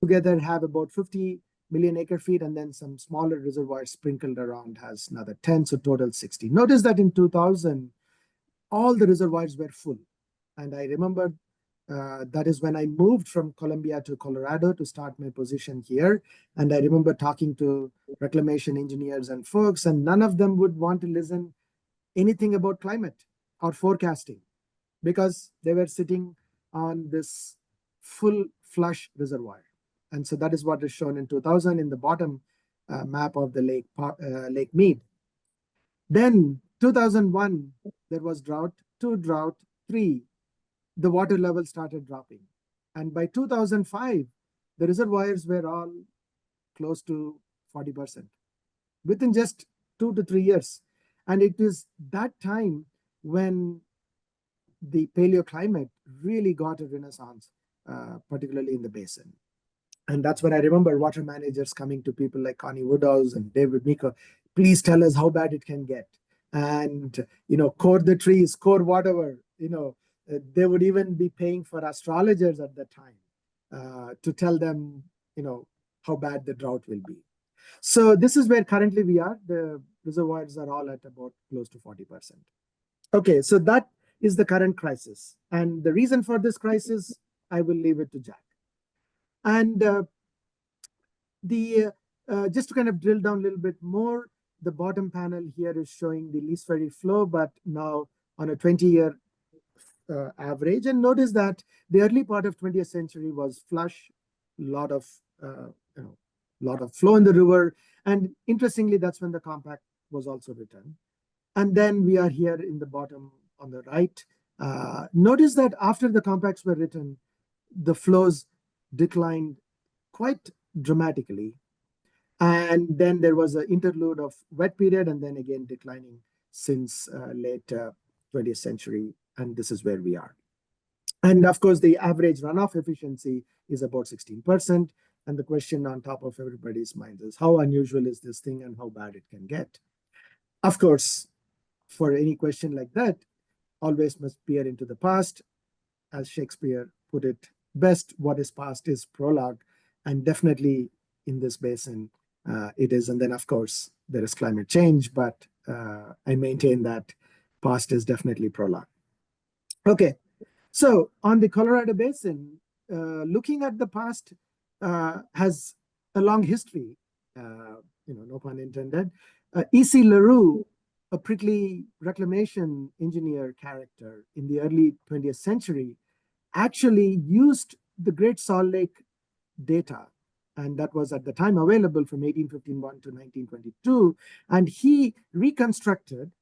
together have about 50 million acre feet, and then some smaller reservoirs sprinkled around has another 10, so total 60. Notice that in 2000, all the reservoirs were full. And I remember that is when I moved from Columbia to Colorado to start my position here. And I remember talking to reclamation engineers and folks, and none of them would want to listen anything about climate or forecasting because they were sitting on this full flush reservoir. And so that is what is shown in 2000 in the bottom map of the Lake Mead. Then 2001, there was drought, 2 drought, 3, the water level started dropping. And by 2005, the reservoirs were all close to 40% within just 2 to 3 years. And it is that time when the paleoclimate really got a renaissance, particularly in the basin. And that's when I remember water managers coming to people like Connie Woodhouse and David Meeker, please tell us how bad it can get. And, core the trees, core whatever, they would even be paying for astrologers at that time to tell them, how bad the drought will be. So this is where currently we are. The reservoirs are all at about close to 40%. Okay, so that is the current crisis. And the reason for this crisis, I will leave it to Jack. And just to kind of drill down a little bit more, the bottom panel here is showing the least ferry flow, but now on a 20-year average. And notice that the early part of 20th century was flush, lot of flow in the river. And interestingly, that's when the compact was also written. And then we are here in the bottom on the right. Notice that after the compacts were written, the flows declined quite dramatically. And then there was an interlude of wet period, and then again declining since late 20th century. And this is where we are. And of course, the average runoff efficiency is about 16%. And the question on top of everybody's minds is how unusual is this thing and how bad it can get? Of course, for any question like that, always must peer into the past. As Shakespeare put it best, what is past is prologue. And definitely in this basin, it is. And then, of course, there is climate change, but I maintain that past is definitely prologue. Okay, so on the Colorado Basin, looking at the past has a long history, no pun intended. E.C. LaRue, a prickly reclamation engineer character in the early 20th century, actually used the Great Salt Lake data, and that was at the time available from 1851 to 1922, and he reconstructed,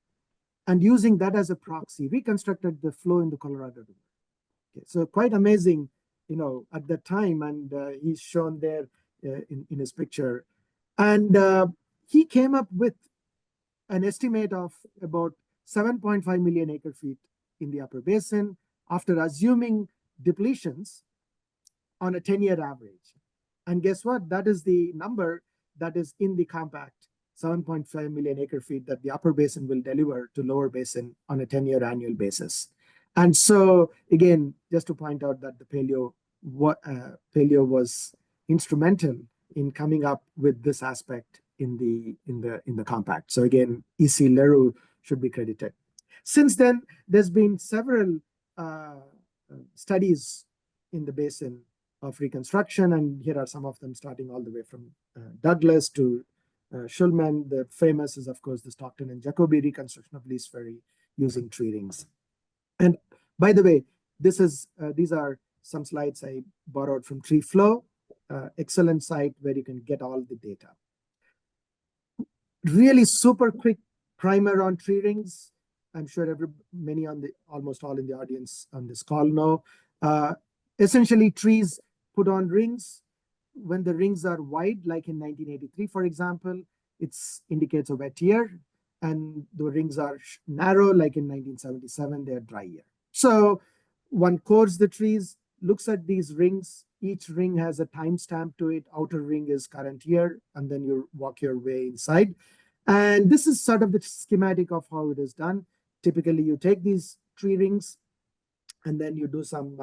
and using that as a proxy, reconstructed the flow in the Colorado River. Okay, so quite amazing, at that time, and he's shown there in his picture. And he came up with an estimate of about 7.5 million acre feet in the upper basin after assuming depletions on a 10-year average. And guess what? That is the number that is in the compact, 7.5 million acre feet that the upper basin will deliver to lower basin on a 10-year annual basis. And so, again, just to point out that the paleo was instrumental in coming up with this aspect in the compact. So again, E.C. LaRue should be credited. Since then, there's been several studies in the basin of reconstruction, and here are some of them starting all the way from Douglas to Schulman. The famous is, of course, the Stockton and Jacoby reconstruction of Least Ferry using tree rings. And by the way, these are some slides I borrowed from Tree Flow, excellent site where you can get all the data. Really super quick primer on tree rings. I'm sure almost all in the audience on this call know. Essentially, trees put on rings. When the rings are wide, like in 1983, for example, it indicates a wet year. And the rings are narrow, like in 1977, they're dry year. So one cores the trees, looks at these rings. Each ring has a timestamp to it. Outer ring is current year, and then you walk your way inside. And this is sort of the schematic of how it is done. Typically, you take these tree rings, and then you do some,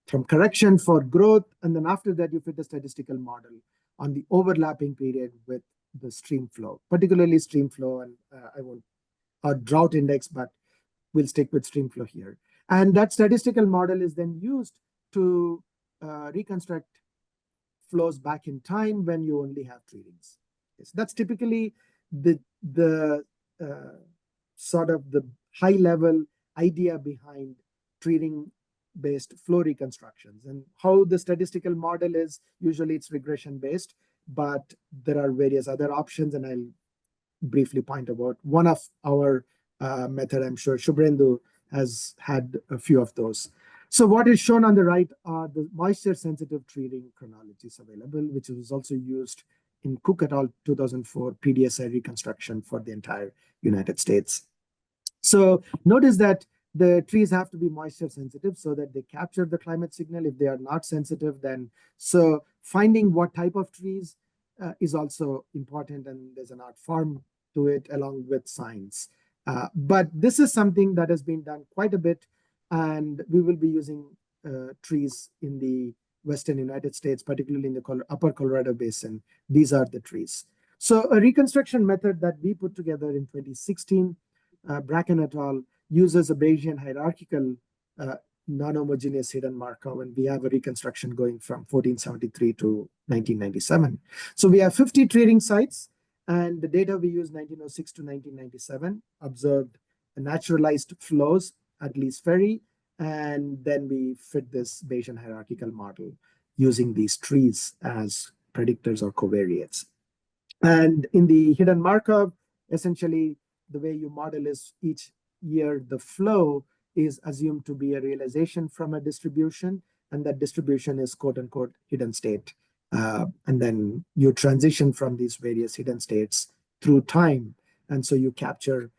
from correction for growth, and then after that you fit a statistical model on the overlapping period with the stream flow, particularly stream flow, and I won't drought index, but we'll stick with stream flow here. And that statistical model is then used to reconstruct flows back in time when you only have tree rings. So that's typically the sort of the high level idea behind tree ring based flow reconstructions. And how the statistical model is, usually it's regression based, but there are various other options, and I'll briefly point about one of our method. I'm sure Subhrendu has had a few of those. So what is shown on the right are the moisture-sensitive tree ring chronologies available, which was also used in Cook et al. 2004 PDSI reconstruction for the entire United States. So notice that the trees have to be moisture sensitive so that they capture the climate signal. If they are not sensitive, then so finding what type of trees is also important, and there's an art form to it along with science. But this is something that has been done quite a bit, and we will be using trees in the Western United States, particularly in the upper Colorado Basin. These are the trees. So a reconstruction method that we put together in 2016, Bracken et al., uses a Bayesian hierarchical non-homogeneous hidden Markov, and we have a reconstruction going from 1473 to 1997. So we have 50 tree ring sites, and the data we use 1906 to 1997 observed naturalized flows at Lee's Ferry, and then we fit this Bayesian hierarchical model using these trees as predictors or covariates. And in the hidden Markov, essentially the way you model is each year the flow is assumed to be a realization from a distribution, and that distribution is quote unquote hidden state. And then you transition from these various hidden states through time. And so you capture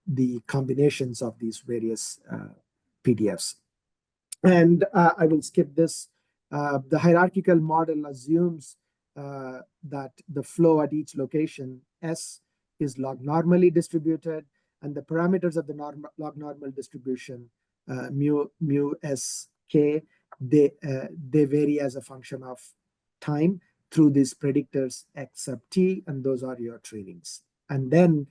the combinations of these various PDFs. And I will skip this. The hierarchical model assumes that the flow at each location, S, is log normally distributed, and the parameters of the log normal distribution, mu S, K, they vary as a function of time through these predictors X sub T, and those are your tree rings. And then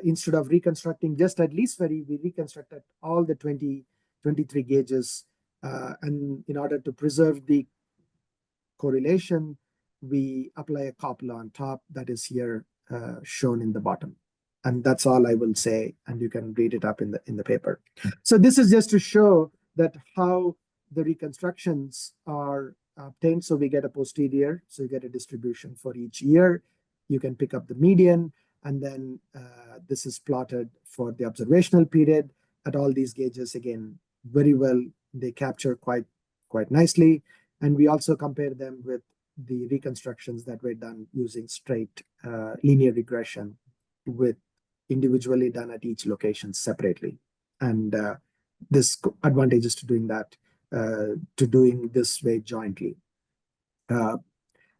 instead of reconstructing just at Lee's Ferry, we reconstructed all the 23 gauges. And in order to preserve the correlation, we apply a copula on top that is here shown in the bottom. And that's all I will say, and you can read it up in the paper. So this is just to show that how the reconstructions are obtained. So we get a posterior, so you get a distribution for each year. You can pick up the median, and then this is plotted for the observational period at all these gauges. Again, very well, they capture quite nicely. And we also compare them with the reconstructions that were done using straight linear regression with individually done at each location separately. And this advantages to doing that, to doing this way jointly. And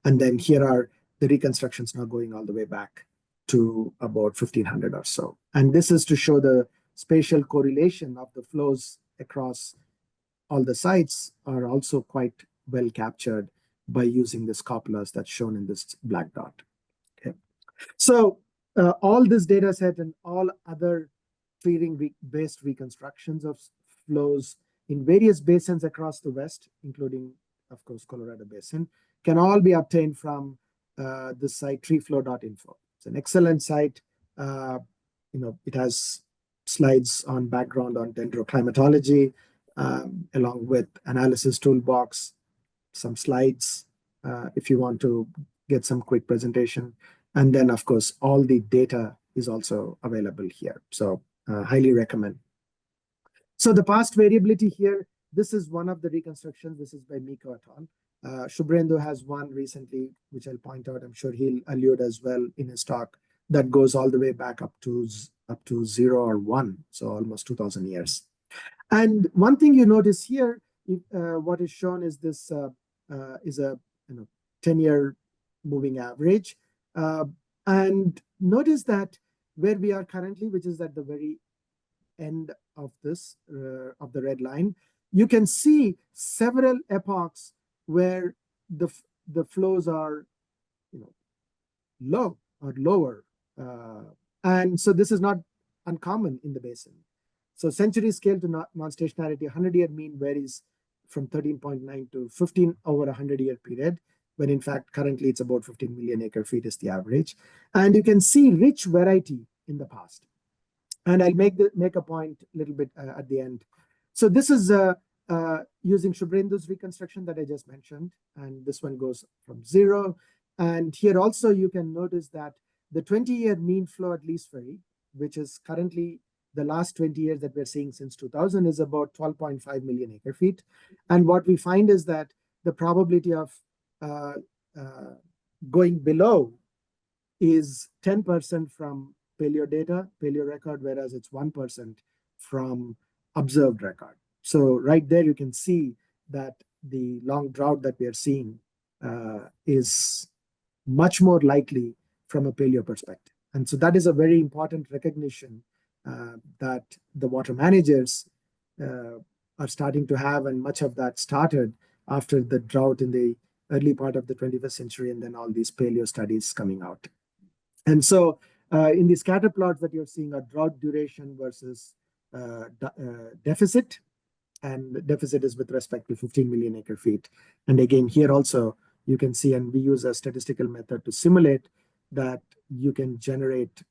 then here are the reconstructions now going all the way back to about 1500 or so. And this is to show the spatial correlation of the flows across all the sites are also quite well captured by using this copulas that's shown in this black dot. Okay. So all this data set and all other tree ring based reconstructions of flows in various basins across the West, including, of course, Colorado Basin, can all be obtained from the site treeflow.info. It's an excellent site. It has slides on background on dendroclimatology, along with analysis toolbox, some slides if you want to get some quick presentation. And then, of course, all the data is also available here. So highly recommend. So the past variability here, this is one of the reconstructions. This is by Miko et al. Subhrendu has one recently, which I'll point out. I'm sure he'll allude as well in his talk, that goes all the way back up to 0 or 1, so almost 2,000 years. And one thing you notice here, what is shown is this is a 10-year moving average. And notice that where we are currently, which is at the very end of this, of the red line, you can see several epochs where the flows are, low or lower. And so this is not uncommon in the basin. So century scale to non-stationarity, 100-year mean varies from 13.9 to 15 over a 100-year period, when in fact currently it's about 15 million acre feet is the average. And you can see rich variety in the past. And I'll make a point a little bit at the end. So this is using Subhrendu's reconstruction that I just mentioned, and this one goes from 0. And here also you can notice that the 20-year mean flow at least vary, which is currently the last 20 years that we're seeing since 2000, is about 12.5 million acre feet. And what we find is that the probability of going below is 10% from paleo data, paleo record, whereas it's 1% from observed record. So right there you can see that the long drought that we are seeing is much more likely from a paleo perspective. And so that is a very important recognition that the water managers are starting to have, and much of that started after the drought in the early part of the 21st century, and then all these paleo studies coming out. And so in the scatter plots that you're seeing are drought duration versus deficit, and deficit is with respect to 15 million acre feet. And again, here also you can see, and we use a statistical method to simulate that you can generate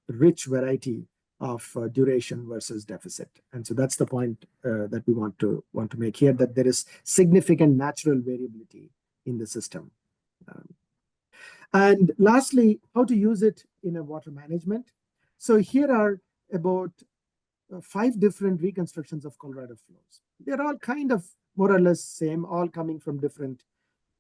rich variety of duration versus deficit. And so that's the point that we want to make here, that there is significant natural variability in the system. And lastly, how to use it in a water management. So here are about 5 different reconstructions of Colorado flows. They're all kind of more or less same, all coming from different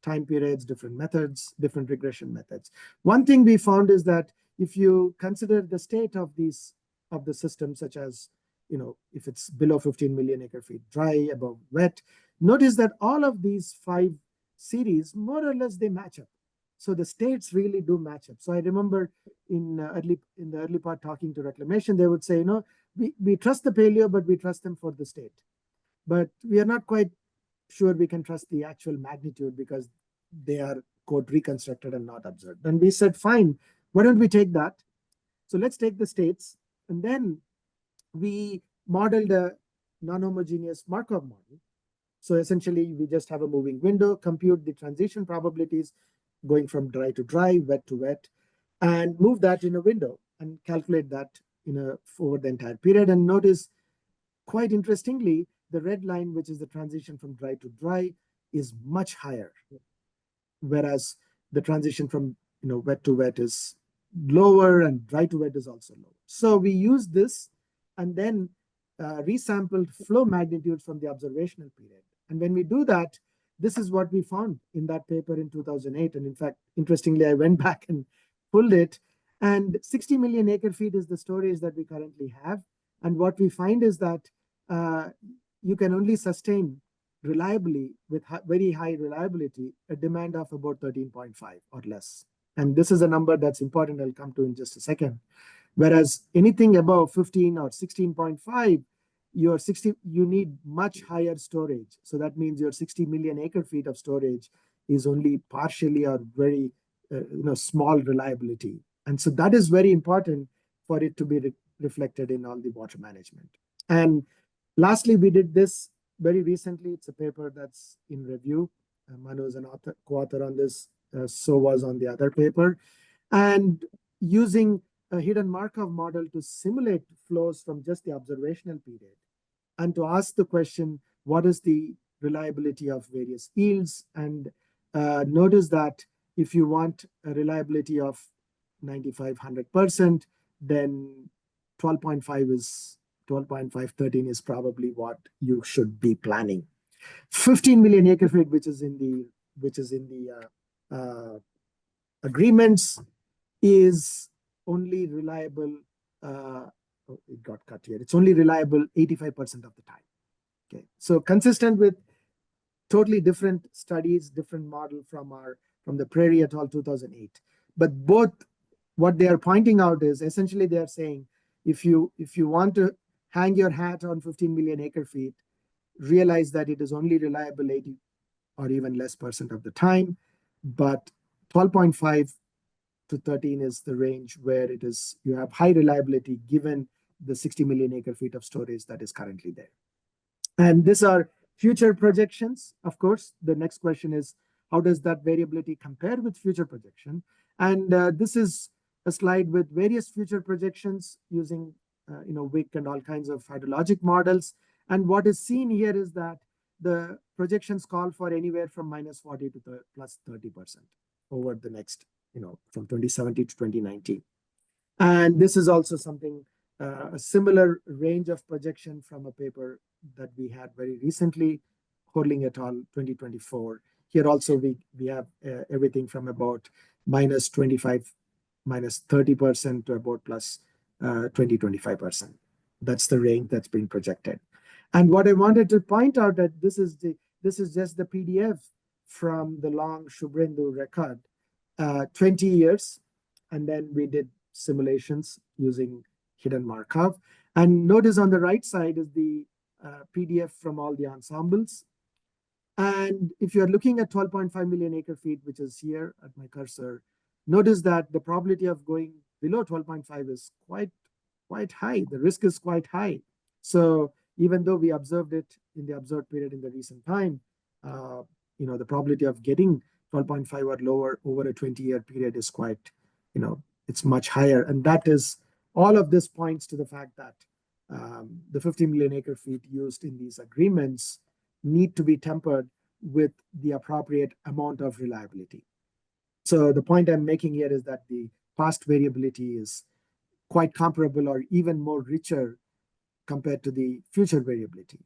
time periods, different methods, different regression methods. One thing we found is that if you consider the state of the system, such as, if it's below 15 million acre feet, dry, above wet, notice that all of these 5 series, more or less, they match up. So the states really do match up. So I remember in the early part talking to Reclamation, they would say, we trust the paleo, but we trust them for the state. But we are not quite sure we can trust the actual magnitude because they are, quote, reconstructed and not observed. And we said, fine, why don't we take that? So let's take the states. And then we modeled a non-homogeneous Markov model. So essentially, we just have a moving window, compute the transition probabilities going from dry to dry, wet to wet, and move that in a window and calculate that over the entire period. And notice, quite interestingly, the red line, which is the transition from dry to dry, is much higher, whereas the transition from wet to wet is lower, and dry to wet is also lower. So we used this and then resampled flow magnitudes from the observational period. And when we do that, this is what we found in that paper in 2008. And in fact, interestingly, I went back and pulled it. And 60 million acre feet is the storage that we currently have. And what we find is that you can only sustain reliably, with very high reliability, a demand of about 13.5 or less. And this is a number that's important. I'll come to in just a second. Whereas anything above 15 or 16.5, you need much higher storage. So that means your 60 million acre feet of storage is only partially or very small reliability. And so that is very important for it to be reflected in all the water management. And lastly, we did this very recently. It's a paper that's in review. Manu is an co-author on this, so was on the other paper. And using a hidden Markov model to simulate flows from just the observational period, and to ask the question, what is the reliability of various yields? And notice that if you want a reliability of 95-100%, then 12.5, 13 is probably what you should be planning. 15 million acre feet, which is in the agreements, is only reliable. It got cut here. It's only reliable 85% of the time. Okay, so consistent with totally different studies, different model from the Prairie et al. 2008. But both, what they are pointing out is essentially they are saying, if you want to hang your hat on 15 million acre feet, realize that it is only reliable 80 or even less % of the time, but 12.5 to 13 is the range where it is, you have high reliability given the 60 million acre feet of storage that is currently there. And these are future projections. Of course, the next question is, how does that variability compare with future projection? And this is a slide with various future projections using WIC and all kinds of hydrologic models. And what is seen here is that the projections call for anywhere from -40 to plus 30% over the next, from 2070 to 2019. And this is also something, a similar range of projection from a paper that we had very recently, Horling et al. 2024. Here also we have everything from about -25, -30% to about plus 20-25%. That's the range that's being projected. And what I wanted to point out that this is just the PDF from the long Subhrendu record, 20 years, and then we did simulations using hidden Markov. And notice on the right side is the PDF from all the ensembles. And if you're looking at 12.5 million acre feet, which is here at my cursor, notice that the probability of going below 12.5 is quite high. The risk is quite high. So even though we observed it in the observed period in the recent time, the probability of getting 12.5 or lower over a 20-year period is quite, it's much higher. And that is, all of this points to the fact that the 50 million acre feet used in these agreements need to be tempered with the appropriate amount of reliability. So the point I'm making here is that the past variability is quite comparable or even more richer compared to the future variability.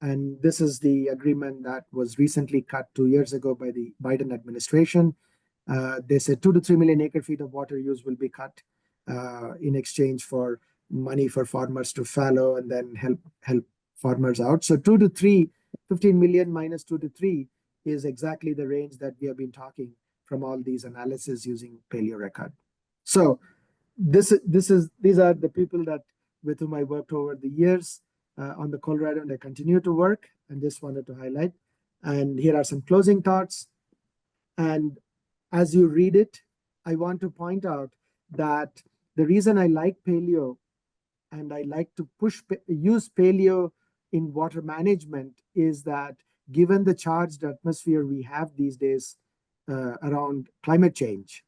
And this is the agreement that was recently cut 2 years ago by the Biden administration. They said 2 to 3 million acre feet of water use will be cut in exchange for money for farmers to fallow and then help farmers out. So 2 to 3, 15 million minus 2 to 3 is exactly the range that we have been talking from all these analyses using paleo record. So these are the people that with whom I worked over the years on the Colorado, and I continue to work, and just wanted to highlight. And here are some closing thoughts. And as you read it, I want to point out that the reason I like paleo and I like to use paleo in water management is that given the charged atmosphere we have these days around climate change,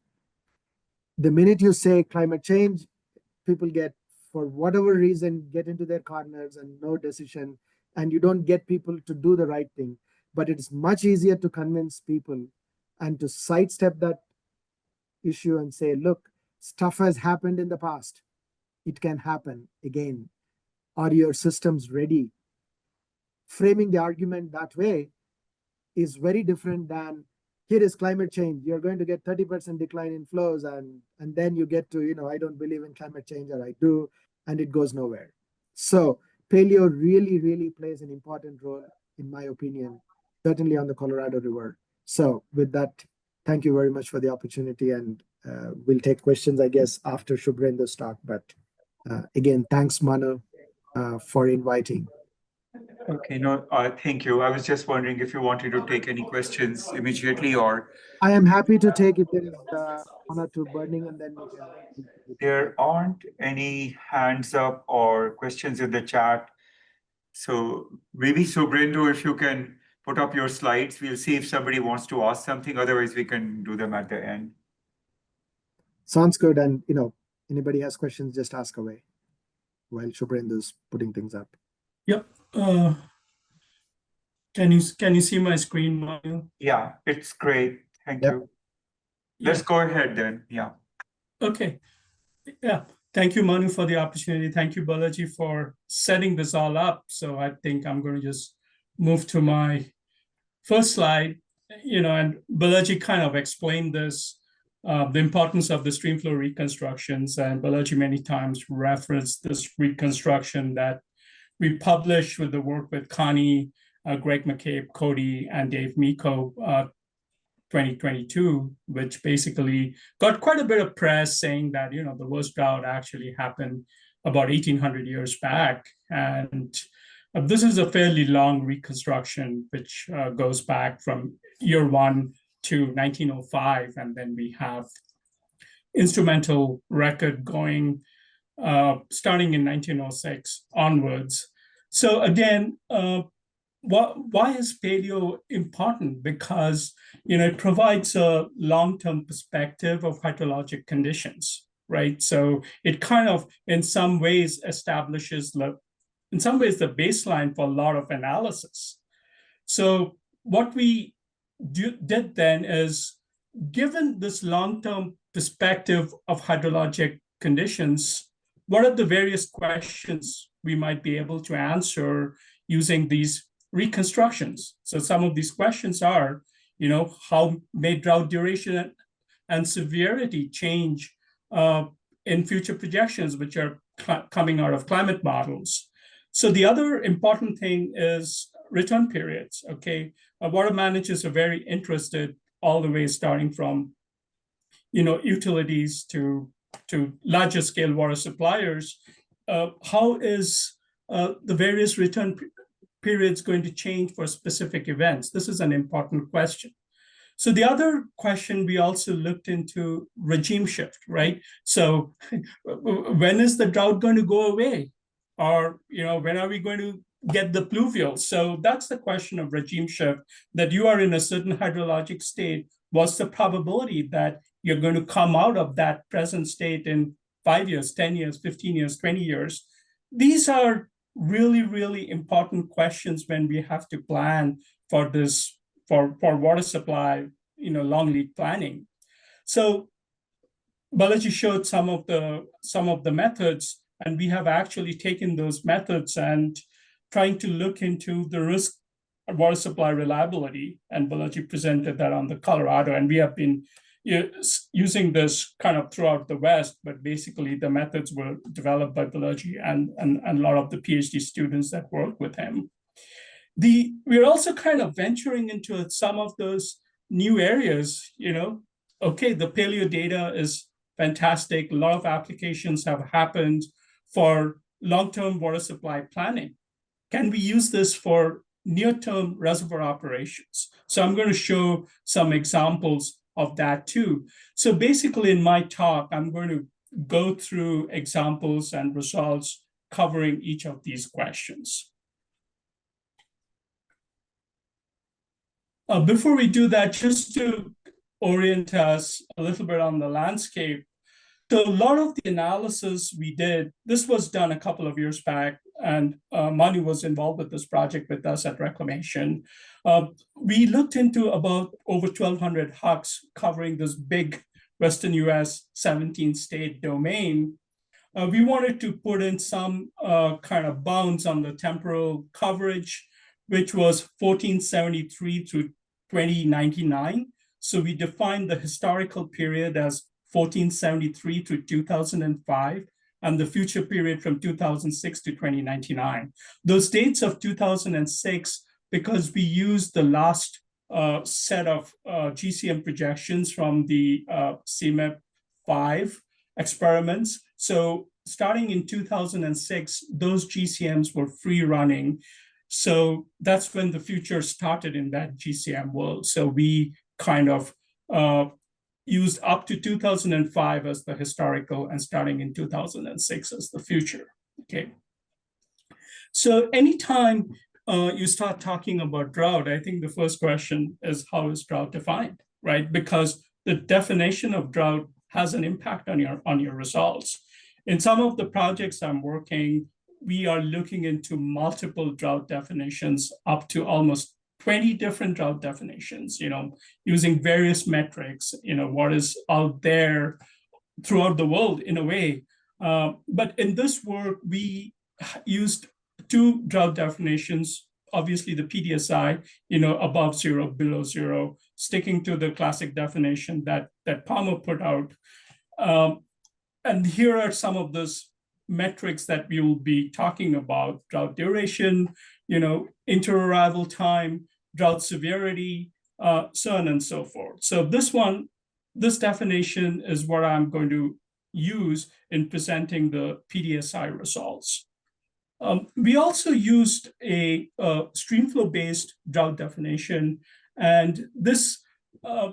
the minute you say climate change, people get, for whatever reason, get into their corners and no decision, and you don't get people to do the right thing. But it's much easier to convince people and to sidestep that issue and say, look, stuff has happened in the past. It can happen again. Are your systems ready? Framing the argument that way is very different than, here is climate change. You're going to get 30% decline in flows, and then you get to, I don't believe in climate change, or I do, and it goes nowhere. So paleo really, really plays an important role, in my opinion, certainly on the Colorado River. So with that, thank you very much for the opportunity, and we'll take questions, I guess, after Subhrendu's talk. But again, thanks, Manu, for inviting. Okay, no, thank you. I was just wondering if you wanted to take any questions immediately, or... I am happy to take if there is one or two burning, and then we can... There aren't any hands up or questions in the chat. So maybe Subhrendu, if you can put up your slides, we'll see if somebody wants to ask something. Otherwise, we can do them at the end. Sounds good. And, anybody has questions, just ask away while Subhrendu's putting things up. Yep. Can you see my screen, Manu? Yeah, it's great. Thank you. Let's go ahead then. Yeah. Okay. Yeah. Thank you, Manu, for the opportunity. Thank you, Balaji, for setting this all up. So I think I'm going to just move to my first slide, and Balaji kind of explained this, the importance of the streamflow reconstructions. And Balaji many times referenced this reconstruction that we published with the work with Connie, Greg McCabe, Cody, and Dave Miko, 2022, which basically got quite a bit of press saying that, the worst drought actually happened about 1800 years back. And This is a fairly long reconstruction, which goes back from year 1 to 1905, and then we have instrumental record going starting in 1906 onwards. So again, why is paleo important? Because it provides a long-term perspective of hydrologic conditions, right? So it kind of, in some ways, establishes the baseline for a lot of analysis. So what we did then is, given this long-term perspective of hydrologic conditions, what are the various questions we might be able to answer using these reconstructions? So some of these questions are, how may drought duration and severity change in future projections, which are coming out of climate models? So the other important thing is return periods, okay? Water managers are very interested all the way starting from, utilities to larger scale water suppliers. How is the various return periods going to change for specific events? This is an important question. So the other question, we also looked into regime shift, right? So when is the drought going to go away? Or, when are we going to get the pluvial? So that's the question of regime shift, that you are in a certain hydrologic state. What's the probability that you're going to come out of that present state in 5 years, 10 years, 15 years, 20 years? These are really, really important questions when we have to plan for this, for water supply, long lead planning. So Balaji showed some of the methods, and we have actually taken those methods and trying to look into the risk of water supply reliability. And Balaji presented that on the Colorado, and we have been using this kind of throughout the West, but basically the methods were developed by Balaji and a lot of the PhD students that work with him. We're also kind of venturing into some of those new areas, okay, the paleo data is fantastic. A lot of applications have happened for long-term water supply planning. Can we use this for near-term reservoir operations? So I'm going to show some examples of that too. So basically in my talk, I'm going to go through examples and results covering each of these questions. Before we do that, just to orient us a little bit on the landscape. So a lot of the analysis we did, this was done a couple of years back, and Manu was involved with this project with us at Reclamation. We looked into about over 1,200 HUCs covering this big Western US 17-state domain. We wanted to put in some kind of bounds on the temporal coverage, which was 1473 through 2099. So we defined the historical period as 1473 to 2005, and the future period from 2006 to 2099. Those dates of 2006, because we used the last set of GCM projections from the CMEP 5 experiments. So starting in 2006, those GCMs were free running. So that's when the future started in that GCM world. So we kind of used up to 2005 as the historical, and starting in 2006 as the future, okay? So anytime you start talking about drought, I think the first question is, how is drought defined, right? Because the definition of drought has an impact on your results. In some of the projects I'm working, we are looking into multiple drought definitions, up to almost 20 different drought definitions, using various metrics, what is out there throughout the world in a way. But in this work, we used 2 drought definitions, obviously the PDSI, above 0, below 0, sticking to the classic definition that Palmer put out. And here are some of those metrics that we will be talking about: drought duration, inter-arrival time, drought severity, so on and so forth. So this definition is what I'm going to use in presenting the PDSI results. We also used a streamflow-based drought definition, and this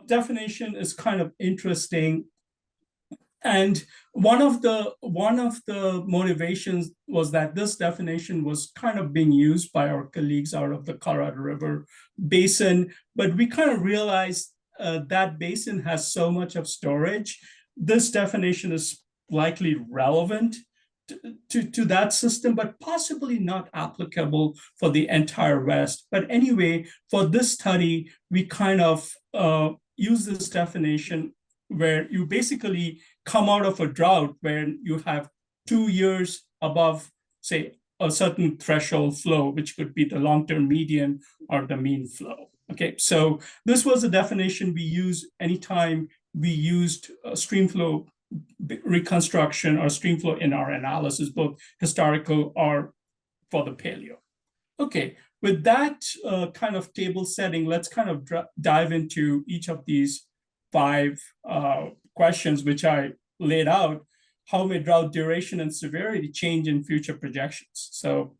definition is kind of interesting. And one of the motivations was that this definition was kind of being used by our colleagues out of the Colorado River Basin, but we kind of realized that basin has so much of storage. This definition is likely relevant to that system, but possibly not applicable for the entire West. But anyway, for this study, we kind of use this definition where you basically come out of a drought where you have 2 years above, say, a certain threshold flow, which could be the long-term median or the mean flow. Okay, so this was a definition we used anytime we used streamflow reconstruction or streamflow in our analysis, both historical or for the paleo. Okay, with that kind of table setting, let's kind of dive into each of these 5 questions which I laid out. How may drought duration and severity change in future projections? So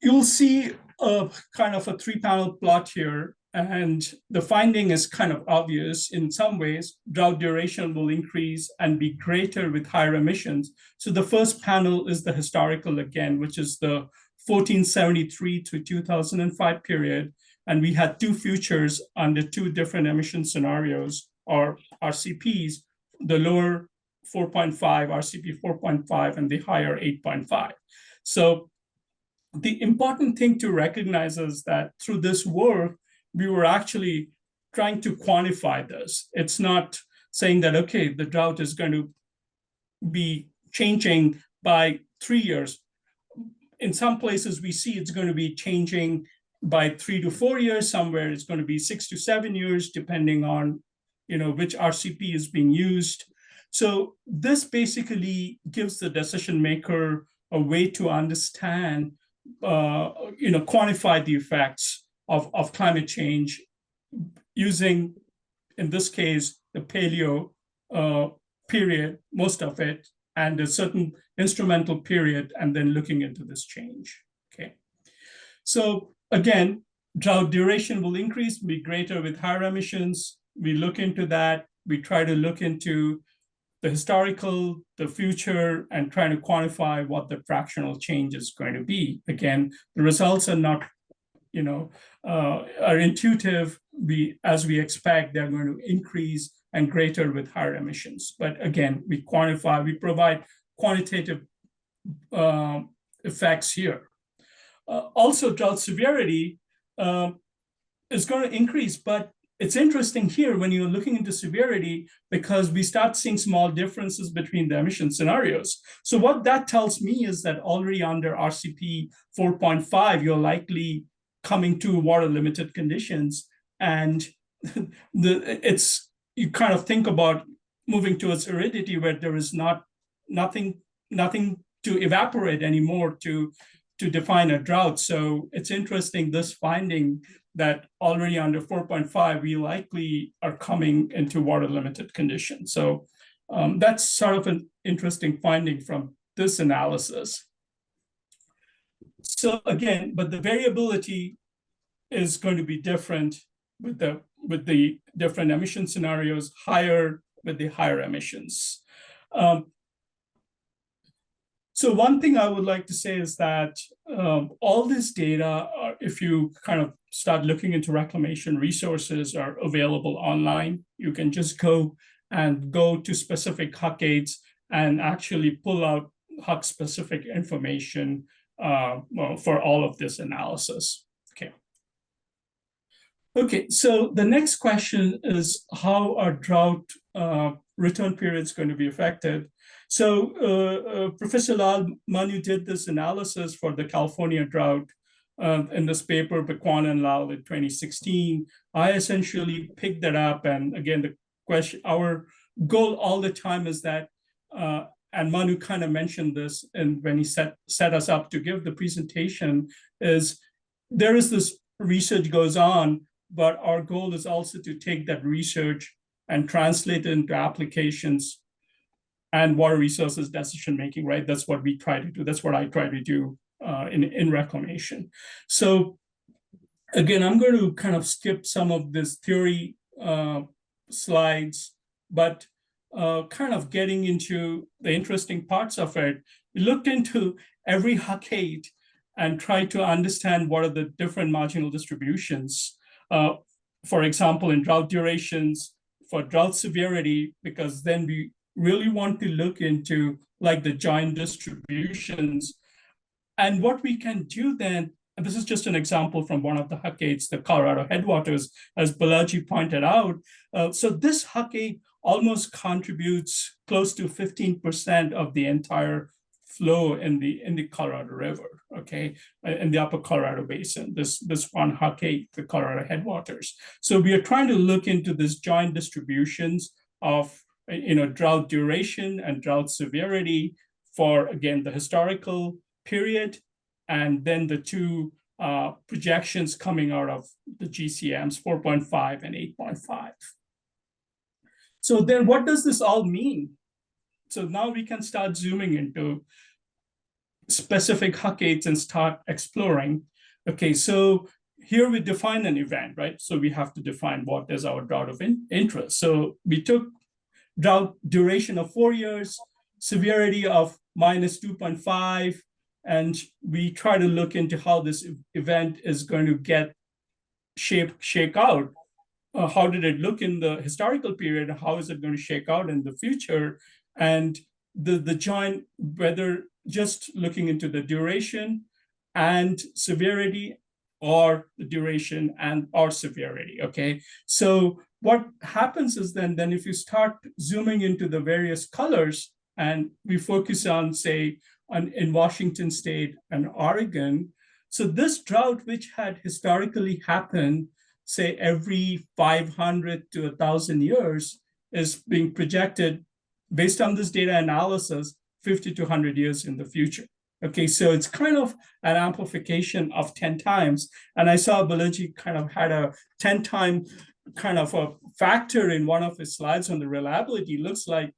you'll see a kind of a 3-panel plot here, and the finding is kind of obvious. In some ways, drought duration will increase and be greater with higher emissions. So the first panel is the historical again, which is the 1473 to 2005 period. And we had 2 futures under 2 different emission scenarios, or RCPs, the lower 4.5, RCP 4.5, and the higher 8.5. So the important thing to recognize is that through this work, we were actually trying to quantify this. It's not saying that, okay, the drought is going to be changing by 3 years. In some places, we see it's going to be changing by 3 to 4 years. Somewhere it's going to be 6 to 7 years, depending on which RCP is being used. So this basically gives the decision maker a way to understand, quantify the effects of climate change using, in this case, the paleo period, most of it, and a certain instrumental period, and then looking into this change. Okay. So again, drought duration will increase, be greater with higher emissions. We look into that. We try to look into the historical, the future, and trying to quantify what the fractional change is going to be. Again, the results are not, are intuitive. As we expect, they're going to increase and greater with higher emissions. But again, we quantify, we provide quantitative effects here. Also, drought severity is going to increase, but it's interesting here when you're looking into severity, because we start seeing small differences between the emission scenarios. So what that tells me is that already under RCP 4.5, you're likely coming to water limited conditions. And you kind of think about moving towards aridity where there is nothing to evaporate anymore to define a drought. So it's interesting, this finding that already under 4.5, we likely are coming into water limited conditions. So that's sort of an interesting finding from this analysis. So again, but the variability is going to be different with the different emission scenarios, higher with the higher emissions. So one thing I would like to say is that all this data, if you kind of start looking into reclamation resources, are available online. You can just go to specific HUC aids and actually pull out HUC specific information for all of this analysis. Okay, so the next question is, how are drought return periods going to be affected? So Professor Lal Manu did this analysis for the California drought in this paper, Bakwan and Lal in 2016. I essentially picked that up. And again, the question, our goal all the time is that, and Manu kind of mentioned this, and when he set us up to give the presentation, is there is this research goes on, but our goal is also to take that research and translate it into applications and water resources decision making, right? That's what we try to do. That's what I try to do in reclamation. So again, I'm going to kind of skip some of this theory slides, but kind of getting into the interesting parts of it. We looked into every Huckade and tried to understand what are the different marginal distributions. For example, in drought durations, for drought severity, because then we really want to look into like the giant distributions. And what we can do then, and this is just an example from one of the Huckades, the Colorado headwaters, as Balaji pointed out. So this Huckade almost contributes close to 15% of the entire flow in the Colorado River, okay, in the upper Colorado Basin, this one Huckade, the Colorado headwaters. So we are trying to look into this giant distributions of drought duration and drought severity for, again, the historical period, and then the two projections coming out of the GCMs, 4.5 and 8.5. So then what does this all mean? So now we can start zooming into specific Huckades and start exploring. Okay, so here we define an event, right? So we have to define what is our drought of interest. So we took drought duration of 4 years, severity of minus 2.5, and we try to look into how this event is going to get shake out. How did it look in the historical period? How is it going to shake out in the future? And the giant, whether just looking into the duration and severity, or the duration and or severity, okay? So what happens is then if you start zooming into the various colors and we focus on, say, in Washington State and Oregon, so this drought, which had historically happened, say, every 500 to 1,000 years, is being projected based on this data analysis 50 to 100 years in the future. Okay, so it's kind of an amplification of 10 times. And I saw Balaji kind of had a 10-time kind of a factor in one of his slides on the reliability. Looks like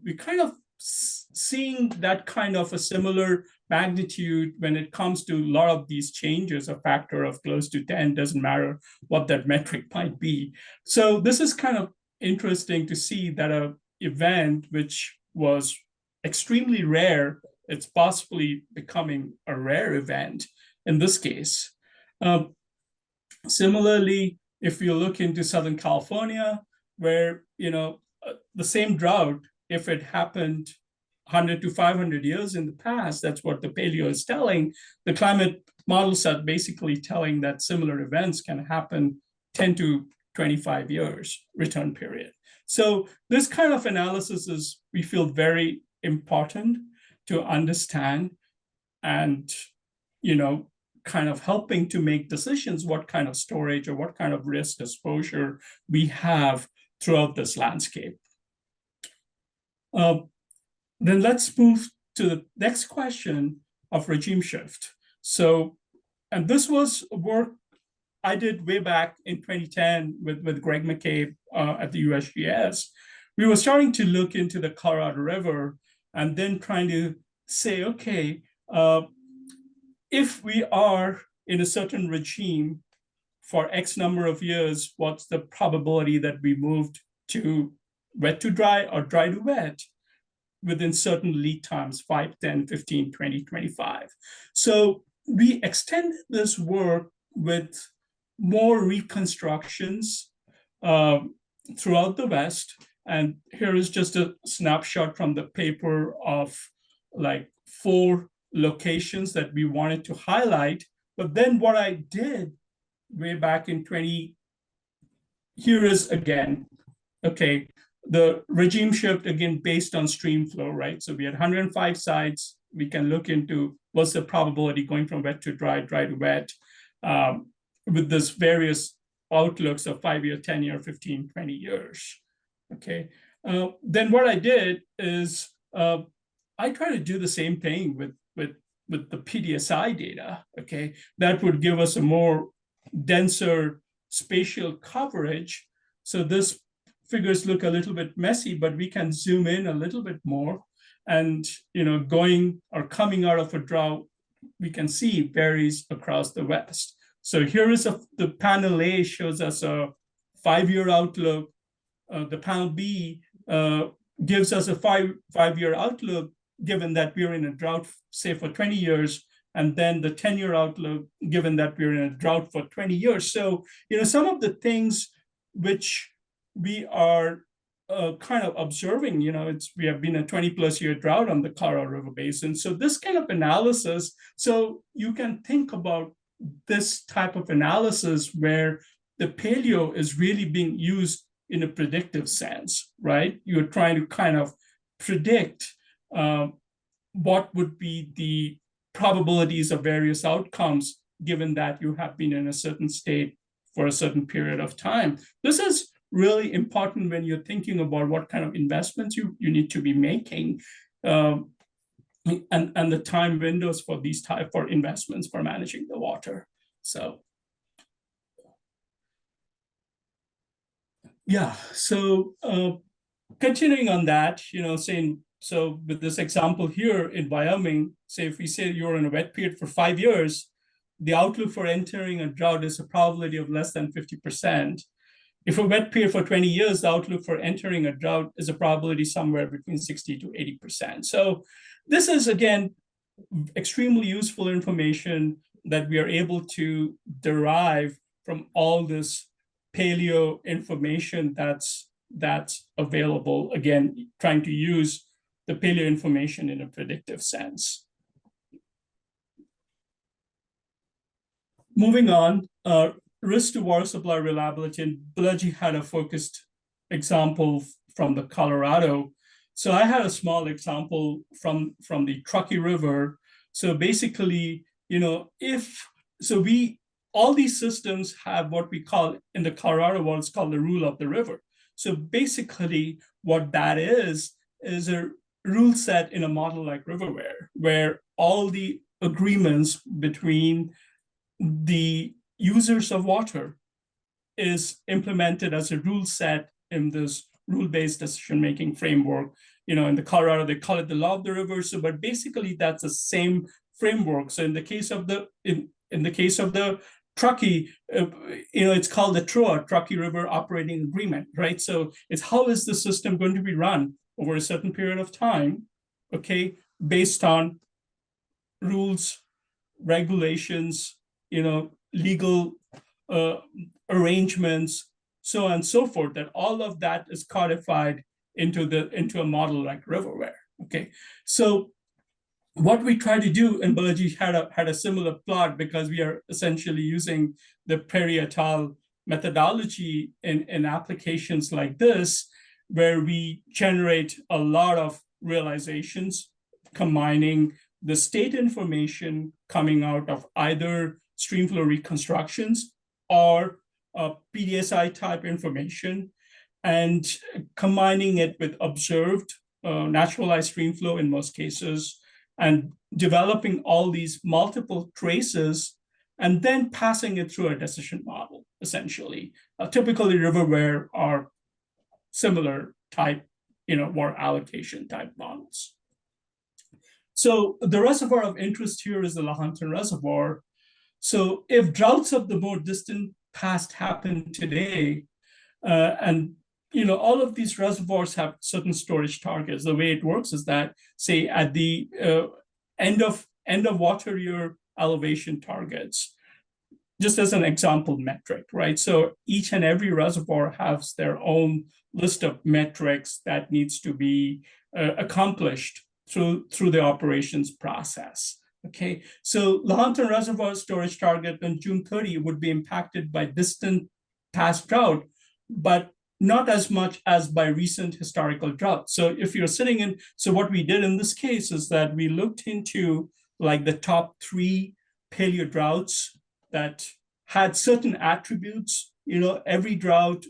we kind of seeing that kind of a similar magnitude when it comes to a lot of these changes, a factor of close to 10, doesn't matter what that metric might be. So this is kind of interesting to see that an event which was extremely rare, it's possibly becoming a rare event in this case. Similarly, if you look into Southern California, where the same drought, if it happened 100 to 500 years in the past, that's what the paleo is telling. The climate models are basically telling that similar events can happen 10 to 25 years return period. So this kind of analysis is, we feel, very important to understand and, kind of helping to make decisions what kind of storage or what kind of risk exposure we have throughout this landscape. Then let's move to the next question of regime shift. So, and this was work I did way back in 2010 with Greg McCabe at the USGS. We were starting to look into the Colorado River and then trying to say, okay, if we are in a certain regime for X number of years, what's the probability that we moved to wet to dry or dry to wet within certain lead times, 5, 10, 15, 20, 25. So we extended this work with more reconstructions throughout the West. And here is just a snapshot from the paper of like 4 locations that we wanted to highlight. But then what I did way back in here is again, okay, the regime shift, again, based on stream flow, right? So we had 105 sites. We can look into what's the probability going from wet to dry, dry to wet, with this various outlooks of 5-year, 10-year, 15, 20 years, okay? Then what I did is I try to do the same thing with the PDSI data, okay? That would give us a more denser spatial coverage. So this figures look a little bit messy, but we can zoom in a little bit more. And, going or coming out of a drought, we can see varies across the West. So here is the panel A shows us a 5-year outlook. The panel B gives us a five-year outlook, given that we're in a drought, say, for 20 years, and then the 10-year outlook, given that we're in a drought for 20 years. So, some of the things which we are kind of observing, we have been a 20+ year drought on the Colorado River Basin. So this kind of analysis, so you can think about this type of analysis where the paleo is really being used in a predictive sense, right? You're trying to kind of predict what would be the probabilities of various outcomes, given that you have been in a certain state for a certain period of time. This is really important when you're thinking about what kind of investments you need to be making, and the time windows for these type for investments for managing the water. So yeah, so continuing on that, saying, so with this example here in Wyoming, say if we say you're in a wet period for 5 years, the outlook for entering a drought is a probability of less than 50%. If a wet period for 20 years, the outlook for entering a drought is a probability somewhere between 60 to 80%. So this is, again, extremely useful information that we are able to derive from all this paleo information that's available, again, trying to use the paleo information in a predictive sense. Moving on, risk to water supply reliability, and Balaji had a focused example from the Colorado. So I had a small example from the Truckee River. So basically, all these systems have what we call in the Colorado world, it's called the rule of the river. So basically what that is a rule set in a model like Riverware, where all the agreements between the users of water is implemented as a rule set in this rule-based decision-making framework. In the Colorado, they call it the law of the river. So, but basically that's the same framework. So in the case of the Truckee, it's called the TROA, Truckee River Operating Agreement, right? So it's how is the system going to be run over a certain period of time, okay, based on rules, regulations, legal arrangements, so on and so forth, that all of that is codified into a model like Riverware, okay? So what we try to do, and Balaji had a similar plot, because we are essentially using the Perry et al. Methodology in applications like this, where we generate a lot of realizations combining the state information coming out of either streamflow reconstructions or PDSI type information, and combining it with observed naturalized streamflow in most cases, and developing all these multiple traces, and then passing it through a decision model, essentially. Typically Riverware are similar type, water allocation type models. So the reservoir of interest here is the Lahontan Reservoir. So if droughts of the more distant past happen today, and all of these reservoirs have certain storage targets. The way it works is that, say, at the end of water year elevation targets, just as an example metric, right? So each and every reservoir has their own list of metrics that needs to be accomplished through the operations process. Okay, so Lahontan Reservoir storage target on June 30 would be impacted by distant past drought, but not as much as by recent historical drought. So if you're sitting in, so what we did in this case is that we looked into like the top 3 paleo droughts that had certain attributes. Every drought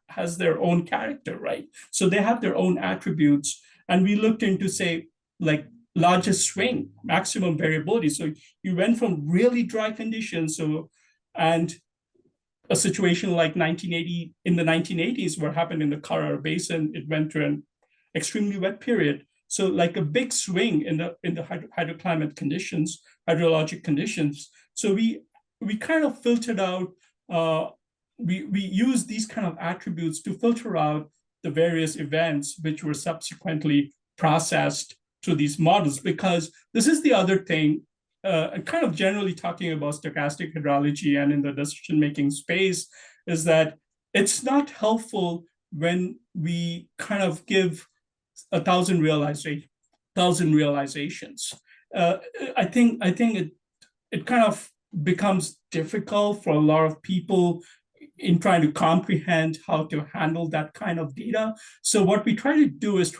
has their own character, right? So they have their own attributes. And we looked into, say, like largest swing, maximum variability. So you went from really dry conditions, and a situation like 1980 in the 1980s, what happened in the Karrar Basin, it went through an extremely wet period. So like a big swing in the hydroclimate conditions, hydrologic conditions. So we kind of filtered out, we use these kind of attributes to filter out the various events which were subsequently processed through these models, because this is the other thing, kind of generally talking about stochastic hydrology and in the decision-making space, is that it's not helpful when we kind of give 1,000 realizations. I think it kind of becomes difficult for a lot of people in trying to comprehend how to handle that kind of data. So what we try to do is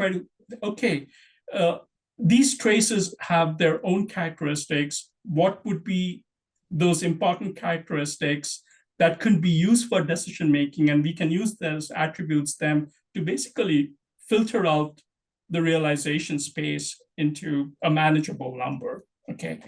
these traces have their own characteristics. What would be those important characteristics that can be used for decision making? And we can use those attributes then to basically filter out the realization space into a manageable number. Okay.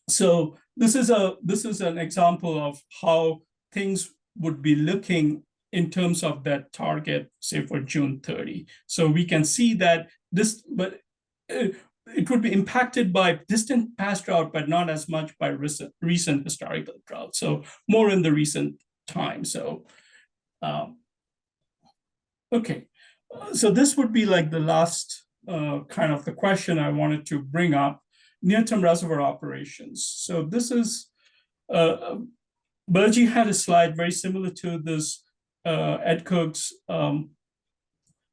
So this is an example of how things would be looking in terms of that target, say for June 30. So we can see that this, but it would be impacted by distant past drought, but not as much by recent historical drought. So more in the recent time. So, okay. So this would be like the last kind of the question I wanted to bring up, near-term reservoir operations. So this is, Balaji had a slide very similar to this, Ed Cook's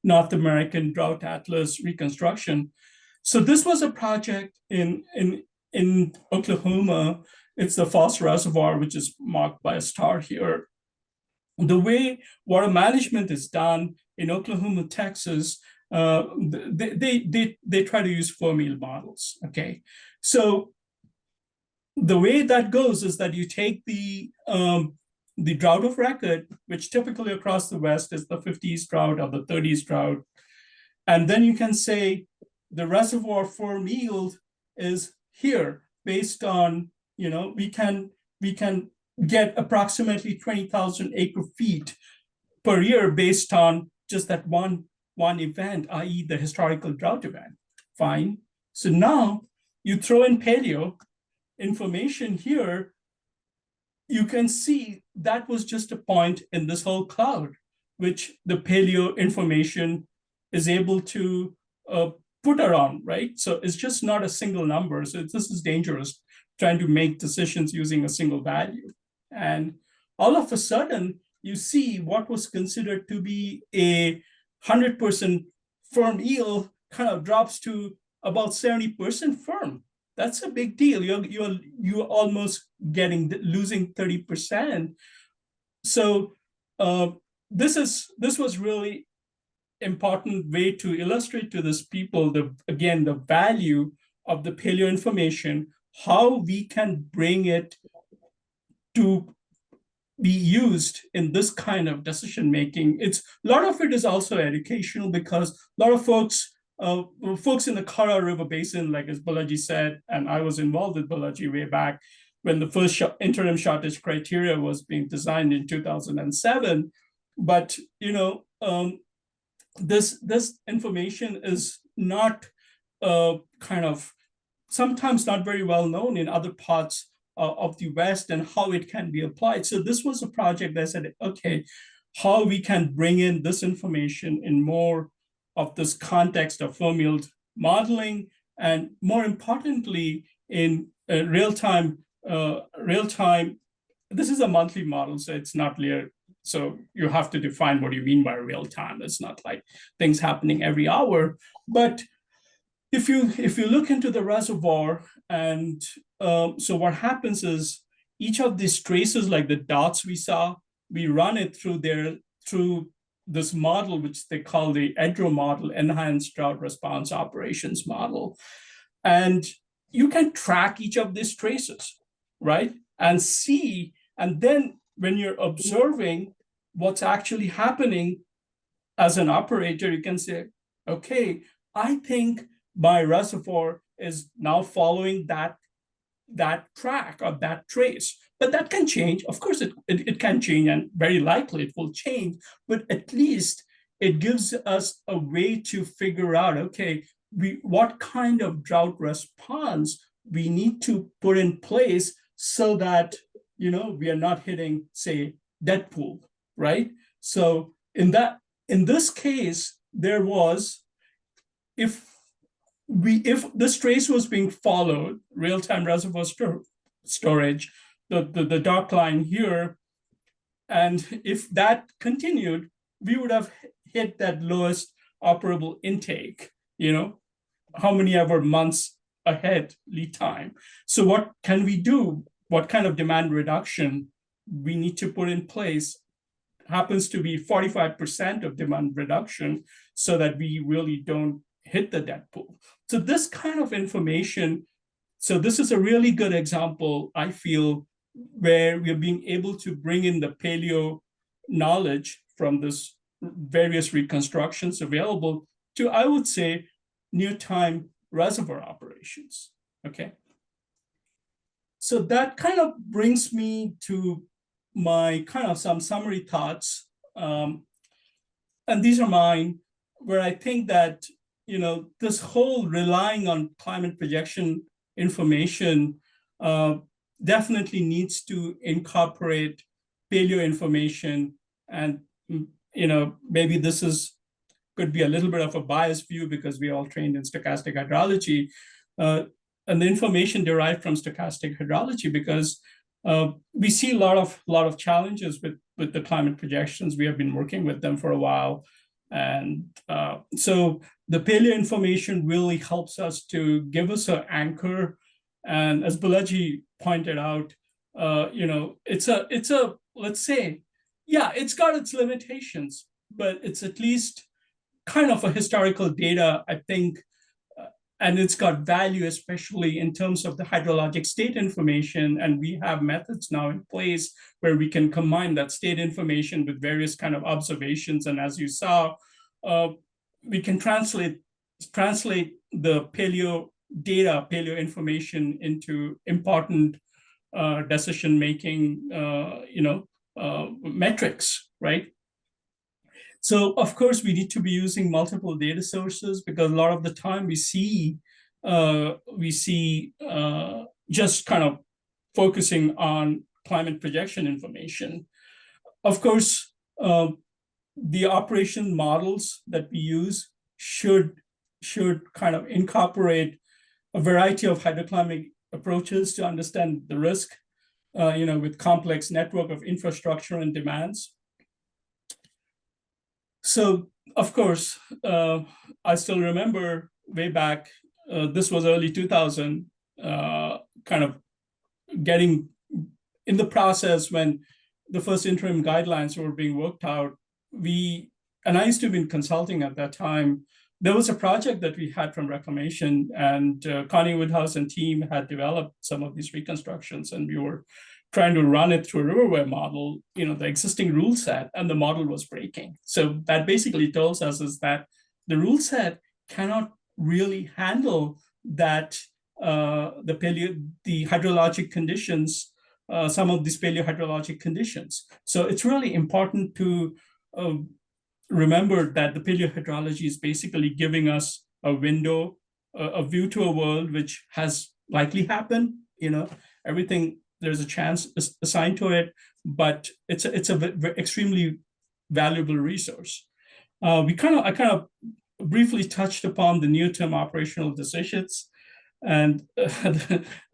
North American Drought Atlas reconstruction. So this was a project in Oklahoma. It's the Foss Reservoir, which is marked by a star here. The way water management is done in Oklahoma, Texas, they try to use Fermi models. Okay, so the way that goes is that you take the drought of record, which typically across the West is the 50s drought or the 30s drought, and then you can say the reservoir firm yield is here based on, we can get approximately 20,000 acre feet per year based on just that one event, i.e. the historical drought event. Fine. So now you throw in paleo information here, you can see that was just a point in this whole cloud, which the paleo information is able to put around, right? So it's just not a single number. So this is dangerous, trying to make decisions using a single value. And all of a sudden, you see what was considered to be a 100% firm yield kind of drops to about 70% firm. That's a big deal. You're almost losing 30%. So this was really important way to illustrate to these people the value of the paleo information, how we can bring it to be used in this kind of decision making. A lot of it is also educational, because a lot of folks in the Karrar River Basin, like as Balaji said, and I was involved with Balaji way back when the first interim shortage criteria was being designed in 2007. But this information is not kind of sometimes not very well known in other parts of the West and how it can be applied. So this was a project that said, okay, how we can bring in this information in more of this context of firm yield modeling, and more importantly, in real-time, this is a monthly model, so it's not clear. So you have to define what you mean by real time. It's not like things happening every hour. But if you look into the reservoir, and so what happens is each of these traces, like the dots we saw, we run it through this model, which they call the EDRO model, Enhanced Drought Response Operations Model. And you can track each of these traces, right? And see, and then when you're observing what's actually happening as an operator, you can say, okay, I think my reservoir is now following that that track or that trace. But that can change. Of course, it can change, and very likely it will change. But at least it gives us a way to figure out, okay, what kind of drought response we need to put in place so that, you know, we are not hitting, say, dead pool, right? So in this case, there was, if this trace was being followed, real-time reservoir storage, the dark line here, and if that continued, we would have hit that lowest operable intake, you know, how many ever months ahead lead time. So what can we do? What kind of demand reduction we need to put in place? Happens to be 45% of demand reduction so that we really don't hit the dead pool. So this kind of information, so this is a really good example, I feel, where we're being able to bring in the paleo knowledge from this various reconstructions available to, I would say, near-time reservoir operations, okay? So that kind of brings me to my kind of some summary thoughts. And these are mine, where I think that, you know, this whole relying on climate projection information definitely needs to incorporate paleo information. And, you know, maybe this could be a little bit of a biased view because we all trained in stochastic hydrology, and the information derived from stochastic hydrology, because we see a lot of challenges with the climate projections. We have been working with them for a while. And so the paleo information really helps us to give us an anchor. And as Balaji pointed out, you know, it's a, let's say, yeah, it's got its limitations, but it's at least kind of a historical data, I think, and it's got value, especially in terms of the hydrologic state information. And we have methods now in place where we can combine that state information with various kind of observations. And as you saw, we can translate the paleo data, paleo information into important decision-making, you know, metrics, right? So of course we need to be using multiple data sources, because a lot of the time we see just kind of focusing on climate projection information. Of course, the operation models that we use should kind of incorporate a variety of hydroclimate approaches to understand the risk, you know, with complex network of infrastructure and demands. So, of course, I still remember way back, this was early 2000, kind of getting in the process when the first interim guidelines were being worked out. And I used to be in consulting at that time. There was a project that we had from Reclamation, and Connie Woodhouse and team had developed some of these reconstructions, and we were trying to run it through a riverware model, you know, the existing rule set, and the model was breaking. So that basically tells us is that the rule set cannot really handle that, the hydrologic conditions, some of these paleo-hydrologic conditions. So it's really important to remember that the paleo-hydrology is basically giving us a window, a view to a world which has likely happened, you know, everything, there's a chance assigned to it, but it's a extremely valuable resource. I kind of briefly touched upon the near-term operational decisions. And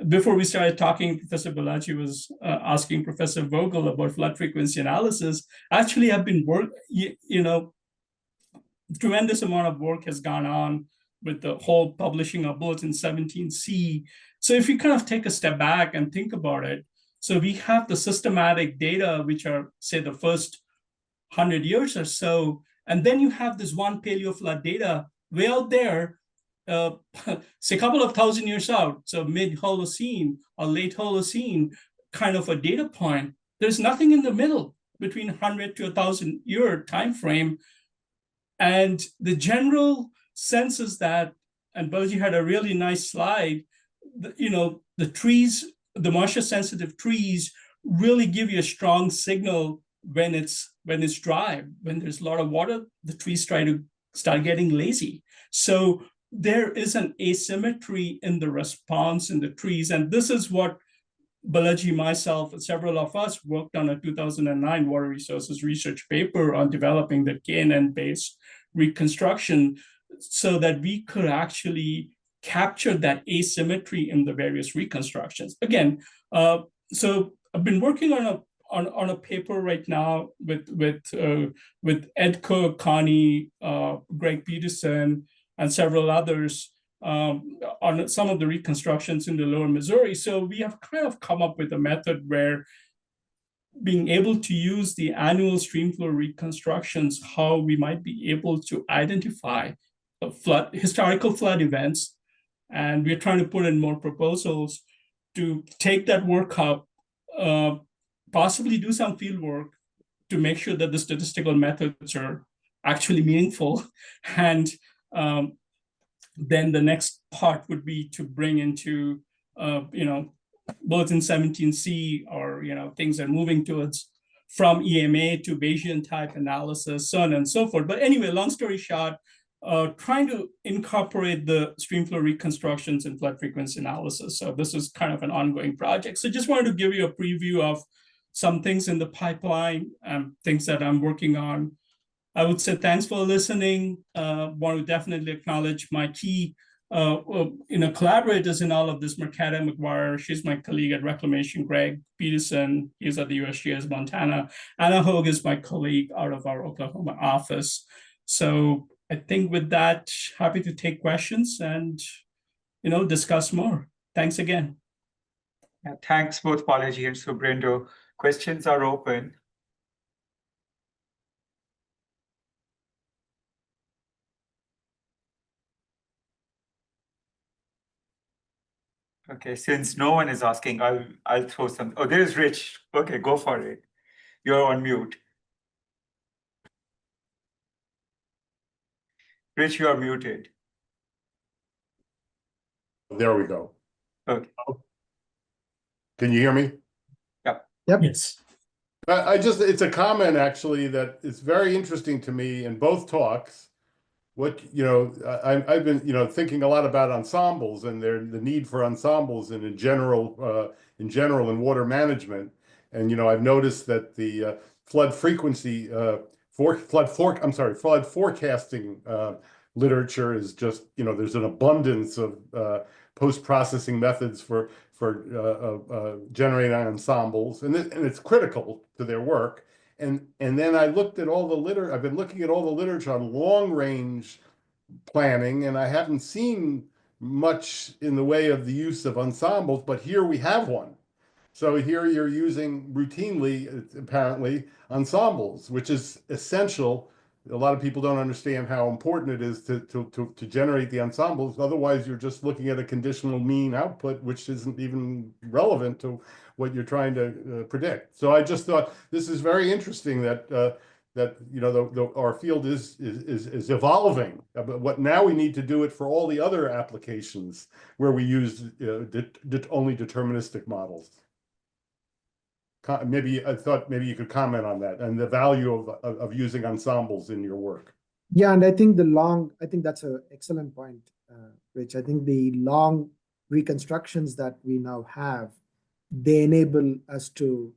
before we started talking, Professor Balaji was asking Professor Vogel about flood frequency analysis. Actually, I've been you know, tremendous amount of work has gone on with the whole publishing of Bulletin 17C. So if you kind of take a step back and think about it, so we have the systematic data, which are, say, the first 100 years or so, and then you have this one paleo flood data way out there, say a couple of thousand years out, so mid-Holocene or late Holocene kind of a data point. There's nothing in the middle between 100 to 1,000 year time frame. And the general sense is that, and Balaji had a really nice slide, the trees, the moisture sensitive trees really give you a strong signal when it's dry. When there's a lot of water, the trees try to start getting lazy. So there is an asymmetry in the response in the trees. And this is what Balaji, myself, and several of us worked on a 2009 water resources research paper on developing the KNN-based reconstruction so that we could actually capture that asymmetry in the various reconstructions. Again, so I've been working on a paper right now with Ed Cook, Connie, Greg Peterson, and several others on some of the reconstructions in the lower Missouri. So we have kind of come up with a method where being able to use the annual streamflow reconstructions, how we might be able to identify historical flood events. And we're trying to put in more proposals to take that work up, possibly do some field work to make sure that the statistical methods are actually meaningful. And then the next part would be to bring into, both in 17C or, things are moving towards from EMA to Bayesian type analysis, so on and so forth. But anyway, long story short, trying to incorporate the streamflow reconstructions and flood frequency analysis. So this is kind of an ongoing project. So just wanted to give you a preview of some things in the pipeline, things that I'm working on. I would say thanks for listening. Want to definitely acknowledge my key collaborators in all of this. Mercata McGuire, she's my colleague at Reclamation. Greg Peterson, he's at the USGS Montana. Anna Hogue is my colleague out of our Oklahoma office. So I think with that, happy to take questions and discuss more. Thanks again. Yeah, thanks both Balaji and Subhrendu. Questions are open. Okay, since no one is asking, I'll throw some. Oh, there's Rich. Okay, go for it. You're on mute. Rich, you are muted. There we go. Okay. Can you hear me? Yep. Yes. It's a comment actually that is very interesting to me in both talks. I've been, thinking a lot about ensembles and the need for ensembles and in general in water management. And, I've noticed that the flood frequency, flood forecasting literature is just, there's an abundance of post-processing methods for generating ensembles, and it's critical to their work. And then I looked at all the I've been looking at all the literature on long-range planning, and I haven't seen much in the way of the use of ensembles, but here we have one. So here you're using routinely, apparently, ensembles, which is essential. A lot of people don't understand how important it is to generate the ensembles. Otherwise, you're just looking at a conditional mean output, which isn't even relevant to what you're trying to predict. So I just thought this is very interesting that our field is evolving. But what now we need to do it for all the other applications where we use only deterministic models. Maybe I thought maybe you could comment on that and the value of using ensembles in your work. Yeah, and I think that's an excellent point, Rich. I think the long reconstructions that we now have, they enable us to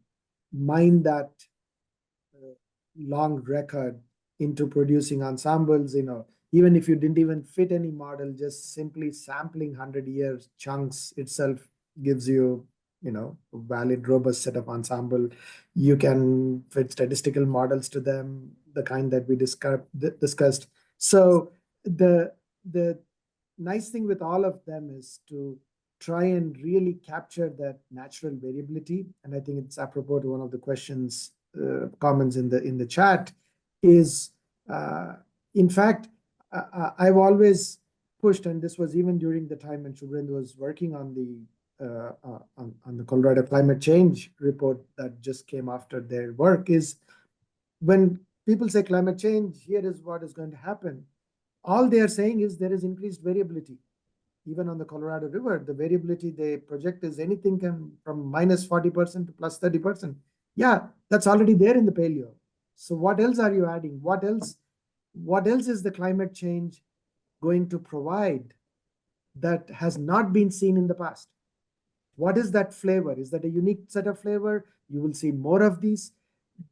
mine that long record into producing ensembles. Even if you didn't even fit any model, just simply sampling 100 years chunks itself gives you a valid, robust set of ensemble. You can fit statistical models to them, the kind that we discussed. So the nice thing with all of them is to try and really capture that natural variability. And I think it's apropos to one of the questions, comments in the chat, is in fact, I've always pushed, and this was even during the time when Subhrendu was working on the Colorado climate change report that just came after their work, is when people say climate change, here is what is going to happen. All they are saying is there is increased variability. even on the Colorado River, the variability they project is anything from minus 40% to plus 30%. Yeah, that's already there in the paleo. So what else are you adding? What else is the climate change going to provide that has not been seen in the past? What is that flavor? Is that a unique set of flavor? You will see more of these.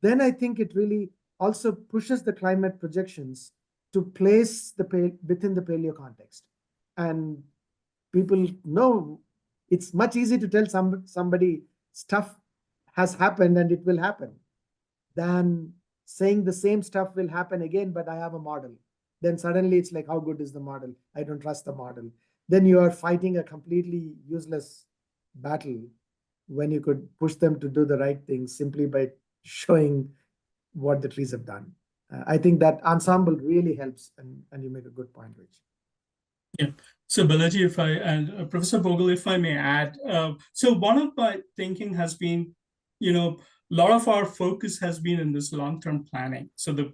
Then I think it really also pushes the climate projections to place within the paleo context. And people know it's much easier to tell somebody stuff has happened and it will happen than saying the same stuff will happen again, but I have a model. Then suddenly it's like, how good is the model? I don't trust the model. Then you are fighting a completely useless battle when you could push them to do the right things simply by showing what the trees have done. I think that ensemble really helps, and you make a good point, Rich. Yeah. So Balaji, and Professor Bogle, if I may add, so one of my thinking has been, a lot of our focus has been in this long-term planning. So the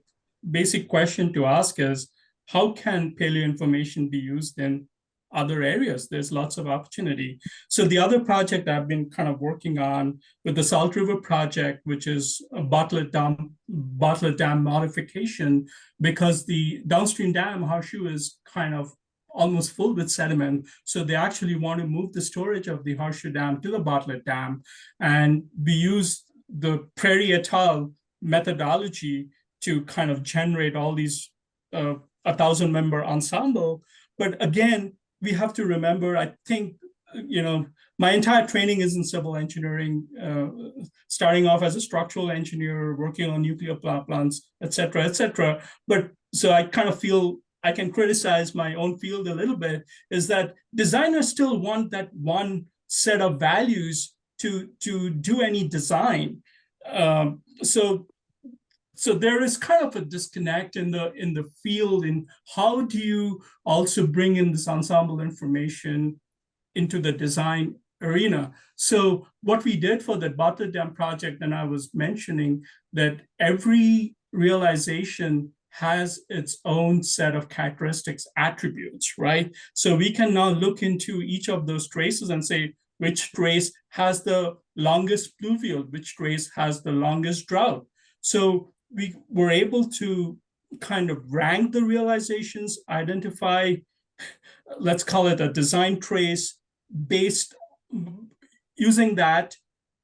basic question to ask is, how can paleo information be used in other areas? There's lots of opportunity. So the other project I've been kind of working on with the Salt River project, which is a Bartlett Dam modification, because the downstream dam, Horseshoe, is kind of almost full with sediment. So they actually want to move the storage of the Horseshoe Dam to the Bartlett Dam. And we use the Prairie et al. Methodology to kind of generate all these 1,000-member ensemble. But again, we have to remember, I think, my entire training is in civil engineering, starting off as a structural engineer, working on nuclear power plants, et cetera, et cetera. But so I kind of feel I can criticize my own field a little bit, is that designers still want that one set of values to do any design. So there is kind of a disconnect in the field in how do you also bring in this ensemble information into the design arena. So what we did for the Bartlett Dam project, and I was mentioning that every realization has its own set of characteristics, attributes, right? So we can now look into each of those traces and say, which trace has the longest pluvial, which trace has the longest drought. So we were able to kind of rank the realizations, identify, let's call it a design trace based, using that,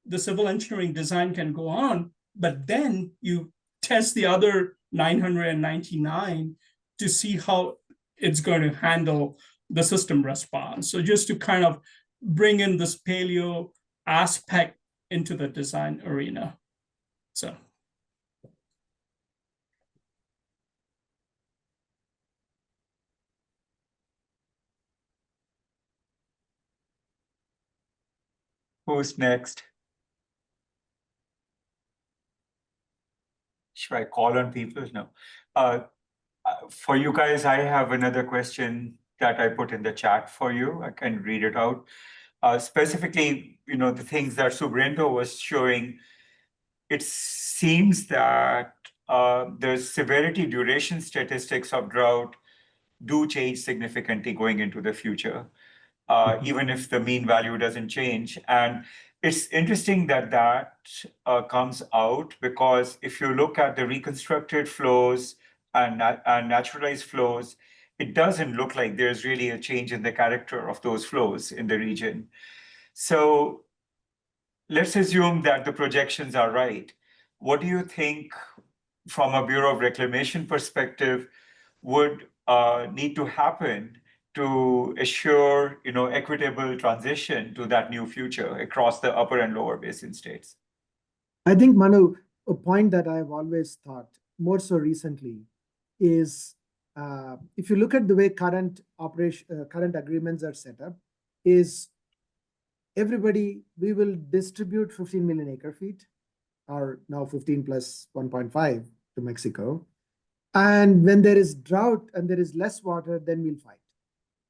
the civil engineering design can go on, but then you test the other 999 to see how it's going to handle the system response. So just to kind of bring in this paleo aspect into the design arena. So. Who's next? Should I call on people? No. For you guys, I have another question that I put in the chat for you. I can read it out. Specifically, the things that Subhrendu was showing, it seems that the severity duration statistics of drought do change significantly going into the future, even if the mean value doesn't change. And it's interesting that comes out, because if you look at the reconstructed flows and naturalized flows, it doesn't look like there's really a change in the character of those flows in the region. So let's assume that the projections are right. What do you think, from a Bureau of Reclamation perspective, would need to happen to assure, equitable transition to that new future across the upper and lower basin states? I think, Manu, a point that I've always thought, more so recently, is if you look at the way current agreements are set up, is we will distribute 15 million acre feet, or now 15 plus 1.5 to Mexico. And when there is drought and there is less water, then we'll fight.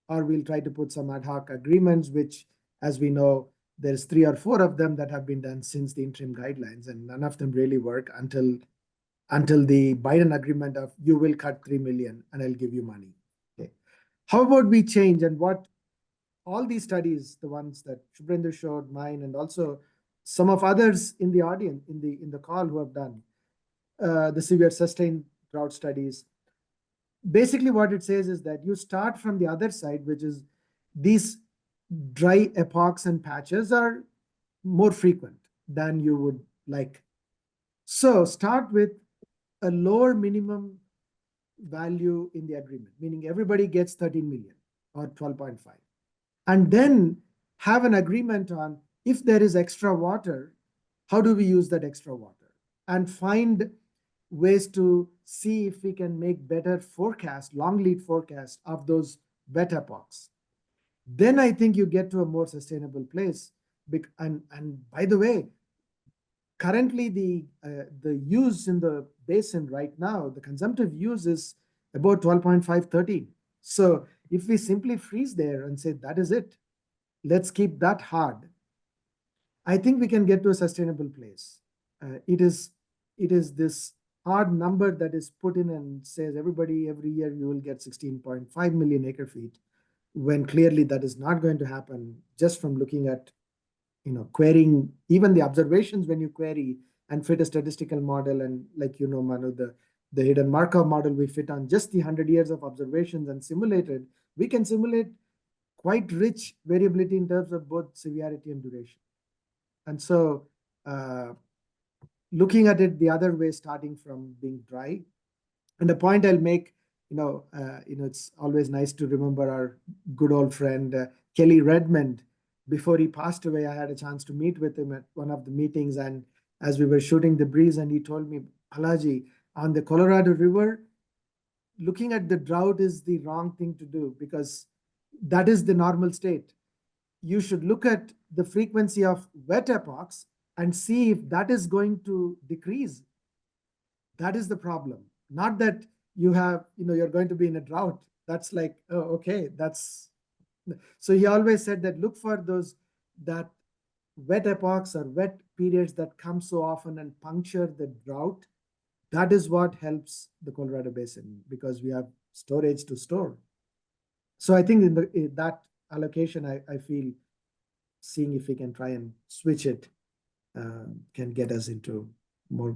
Or we'll try to put some ad hoc agreements, which, as we know, there's 3 or 4 of them that have been done since the interim guidelines, and none of them really work until the Biden agreement of you will cut 3 million and I'll give you money. Okay. How about we change, and what all these studies, the ones that Subhrendu showed, mine, and also some of others in the audience, in the call who have done the severe sustained drought studies. Basically, what it says is that you start from the other side, which is these dry epochs and patches are more frequent than you would like. So start with a lower minimum value in the agreement, meaning everybody gets 13 million or 12.5. And then have an agreement on if there is extra water, how do we use that extra water? And find ways to see if we can make better forecast, long lead forecast of those wet epochs. Then I think you get to a more sustainable place. And by the way, currently the use in the basin right now, the consumptive use is about 12.5, 13. So if we simply freeze there and say, that is it, let's keep that hard, I think we can get to a sustainable place. It is this hard number that is put in and says everybody every year you will get 16.5 million acre feet, when clearly that is not going to happen just from looking at querying even the observations when you query and fit a statistical model. And like Manu, the hidden Markov model we fit on just the 100 years of observations and simulated, we can simulate quite rich variability in terms of both severity and duration. And so looking at it the other way, starting from being dry. And the point I'll make, it's always nice to remember our good old friend Kelly Redmond. Before he passed away, I had a chance to meet with him at one of the meetings, and as we were shooting the breeze, and he told me, Balaji, on the Colorado River, looking at the drought is the wrong thing to do because that is the normal state. You should look at the frequency of wet epochs and see if that is going to decrease. That is the problem. Not that you have, you're going to be in a drought. That's like, oh, okay, that's. So he always said that look for that wet epochs or wet periods that come so often and puncture the drought. That is what helps the Colorado Basin because we have storage to store. So I think in that allocation, I feel seeing if we can try and switch it can get us into more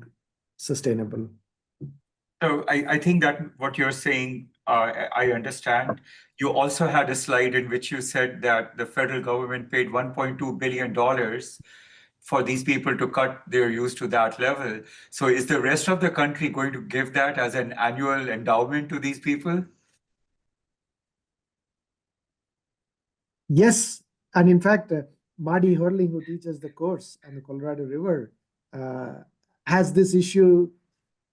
sustainable. So I think that what you're saying, I understand. You also had a slide in which you said that the federal government paid $1.2 billion for these people to cut their use to that level. So is the rest of the country going to give that as an annual endowment to these people? Yes. And in fact, Marty Horling, who teaches the course on the Colorado River, has this issue,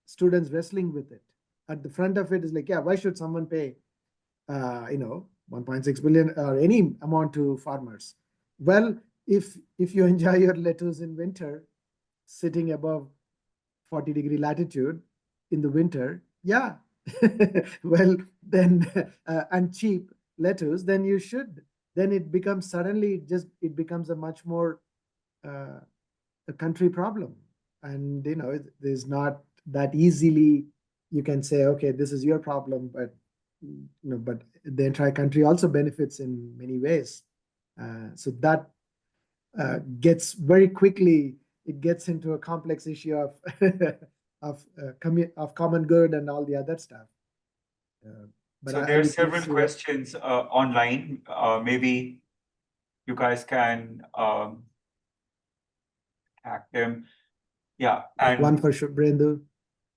students wrestling with it. At the front of it is like, yeah, why should someone pay, 1.6 billion or any amount to farmers? Well, if you enjoy your lettuce in winter, sitting above 40-degree latitude in the winter, yeah, well, then, and cheap lettuce, then you should. Then it becomes suddenly it becomes a much more a country problem. And, there's not that easily you can say, okay, this is your problem, but but the entire country also benefits in many ways. So that gets very quickly, it gets into a complex issue of of common good and all the other stuff. But so there are several questions online. Maybe you guys can hack them. Yeah, and one for Subhrendu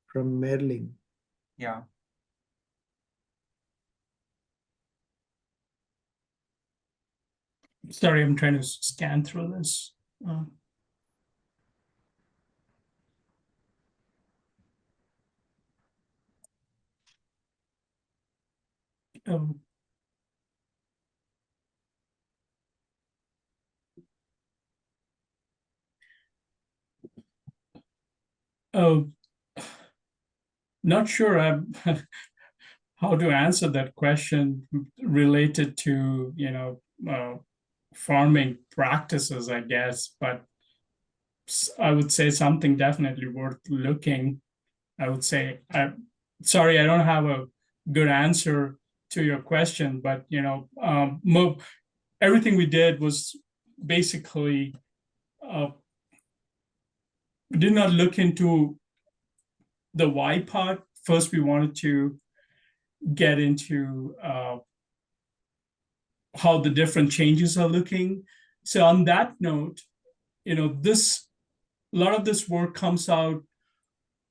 from Merling. Yeah. Sorry, I'm trying to scan through this. Not sure how to answer that question related to, farming practices, I guess, but I would say something definitely worth looking. I would say, sorry, I don't have a good answer to your question, but everything we did was basically, we did not look into the why part. First, we wanted to get into how the different changes are looking. So on that note, a lot of this work comes out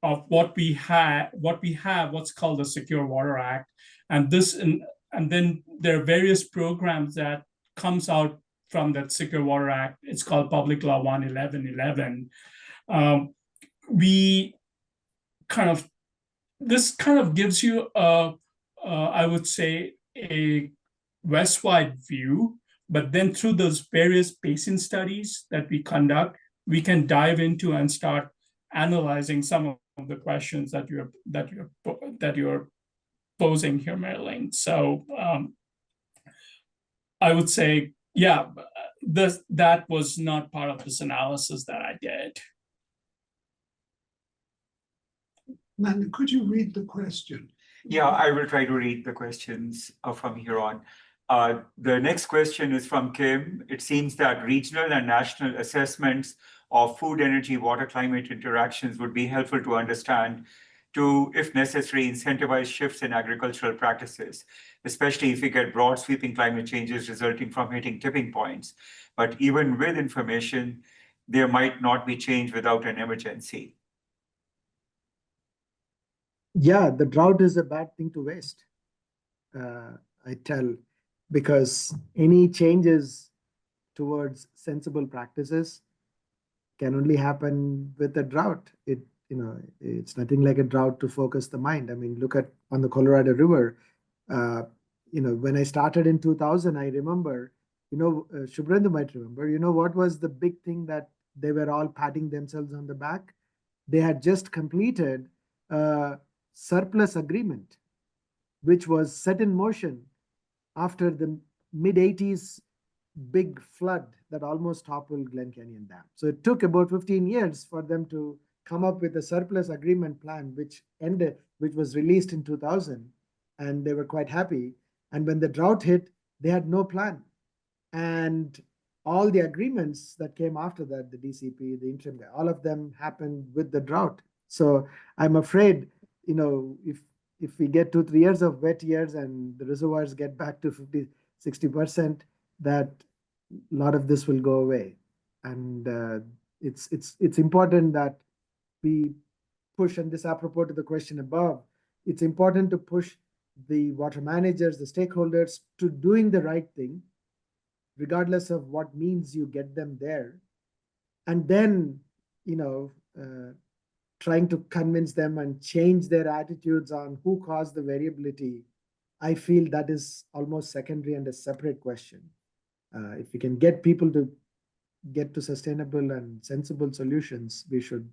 of what we have, what's called the Secure Water Act, and then there are various programs that comes out from that Secure Water Act. It's called Public Law 11111. This kind of gives you I would say, a west-wide view, but then through those various basin studies that we conduct, we can dive into and start analyzing some of the questions that you're posing here, Marilyn. So I would say, yeah, that was not part of this analysis that I did. Manu, could you read the question? Yeah, I will try to read the questions from here on. The next question is from Kim. It seems that regional and national assessments of food, energy, water, climate interactions would be helpful to understand to, if necessary, incentivize shifts in agricultural practices, especially if we get broad sweeping climate changes resulting from hitting tipping points. But even with information, there might not be change without an emergency. Yeah, the drought is a bad thing to waste. I tell, because any changes towards sensible practices can only happen with a drought. It's nothing like a drought to focus the mind. I mean, look at on the Colorado River. When I started in 2000, I remember, Subhrendu might remember, what was the big thing that they were all patting themselves on the back? They had just completed surplus agreement, which was set in motion after the mid-80s big flood that almost toppled Glen Canyon Dam. So it took about 15 years for them to come up with a surplus agreement plan, which was released in 2000, and they were quite happy. And when the drought hit, they had no plan. And all the agreements that came after that, the DCP, the interim, all of them happened with the drought. So I'm afraid, if we get 2-3 years of wet years and the reservoirs get back to 50-60%, that a lot of this will go away. And it's important that we push, and this apropos to the question above, it's important to push the water managers, the stakeholders, to doing the right thing, regardless of what means you get them there. And then, trying to convince them and change their attitudes on who caused the variability, I feel that is almost secondary and a separate question. If we can get people to get to sustainable and sensible solutions, we should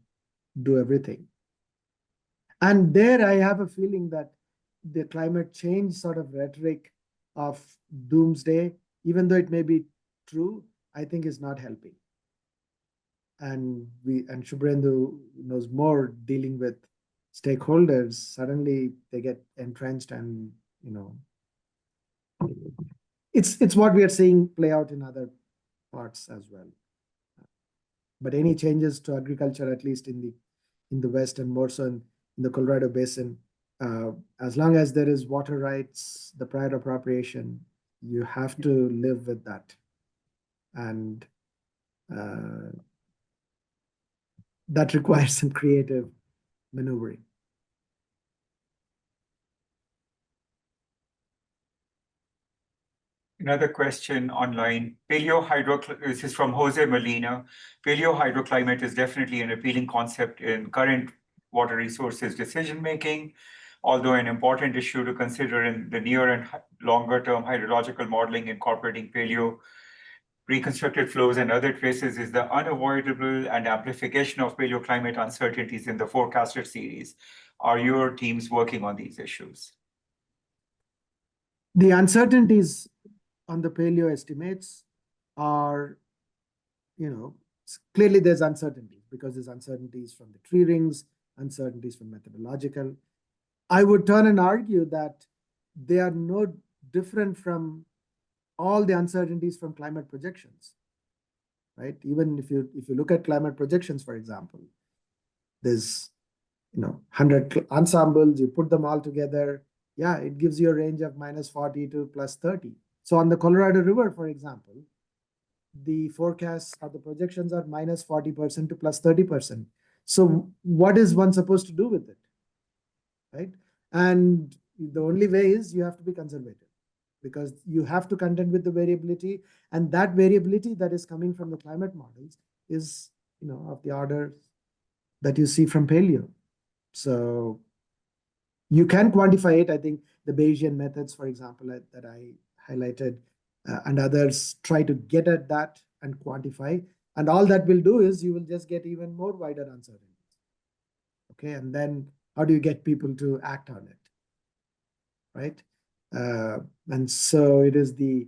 do everything. And there I have a feeling that the climate change sort of rhetoric of doomsday, even though it may be true, I think is not helping. And Subhrendu knows more dealing with stakeholders. Suddenly they get entrenched, and it's what we are seeing play out in other parts as well. But any changes to agriculture, at least in the West and more so in the Colorado Basin, as long as there is water rights, the prior appropriation, you have to live with that. And that requires some creative maneuvering. Another question online. This is from Jose Molina. Paleo-hydroclimate is definitely an appealing concept in current water resources decision-making, although an important issue to consider in the near and longer-term hydrological modeling incorporating paleo-reconstructed flows and other traces is the unavoidable and amplification of paleoclimate uncertainties in the forecasted series. Are your teams working on these issues? The uncertainties on the paleo estimates are, clearly there's uncertainties because there's uncertainties from the tree rings, uncertainties from methodological. I would turn and argue that they are no different from all the uncertainties from climate projections, right? Even if you look at climate projections, for example, there's 100 ensembles, you put them all together, yeah, it gives you a range of -40 to +30. So on the Colorado River, for example, the forecasts or the projections are -40% to +30%. So what is one supposed to do with it, right? And the only way is you have to be conservative, because you have to contend with the variability, and that variability that is coming from the climate models is of the order that you see from paleo. So you can quantify it. I think the Bayesian methods, for example, that I highlighted, and others try to get at that and quantify. And all that will do is you will just get even more wider uncertainties. Okay, and then how do you get people to act on it, right? And so it is the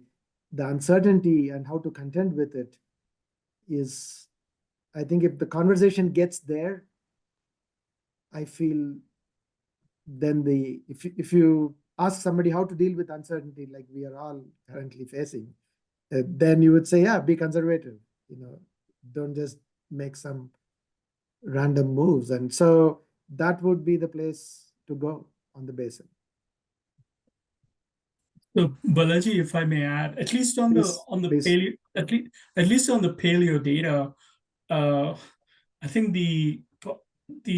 uncertainty and how to contend with it is, I think if the conversation gets there, I feel then if you ask somebody how to deal with uncertainty, like we are all currently facing, then you would say, yeah, be conservative, don't just make some random moves. And so that would be the place to go on the basin. So Balaji, if I may add, at least on Please, the please. paleo, at least on the paleo data, I think the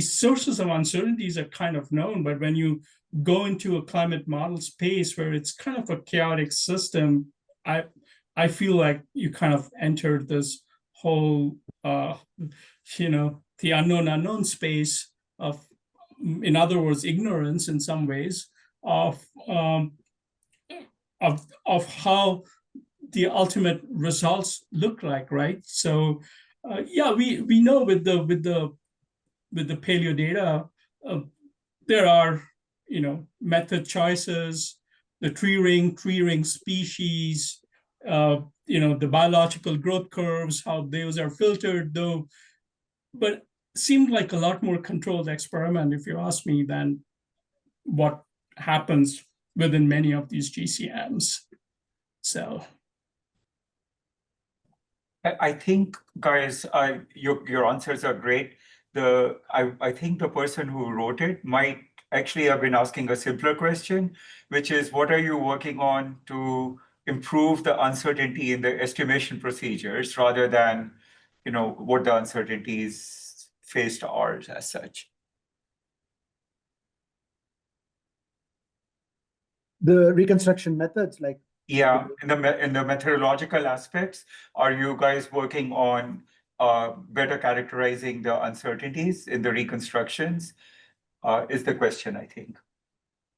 sources of uncertainties are kind of known, but when you go into a climate model space where it's kind of a chaotic system, I feel like you kind of entered this whole the unknown space of, in other words, ignorance in some ways of how the ultimate results look like, right? So yeah, we know with the paleo data, there are method choices, the tree ring species, the biological growth curves, how those are filtered, though, but seemed like a lot more controlled experiment, if you ask me, than what happens within many of these GCMs. So I think, guys, your answers are great. I think the person who wrote it might actually have been asking a simpler question, which is, what are you working on to improve the uncertainty in the estimation procedures, rather than, what the uncertainties faced are as such? The reconstruction methods, like, yeah, in the methodological aspects, are you guys working on better characterizing the uncertainties in the reconstructions? Is the question, I think.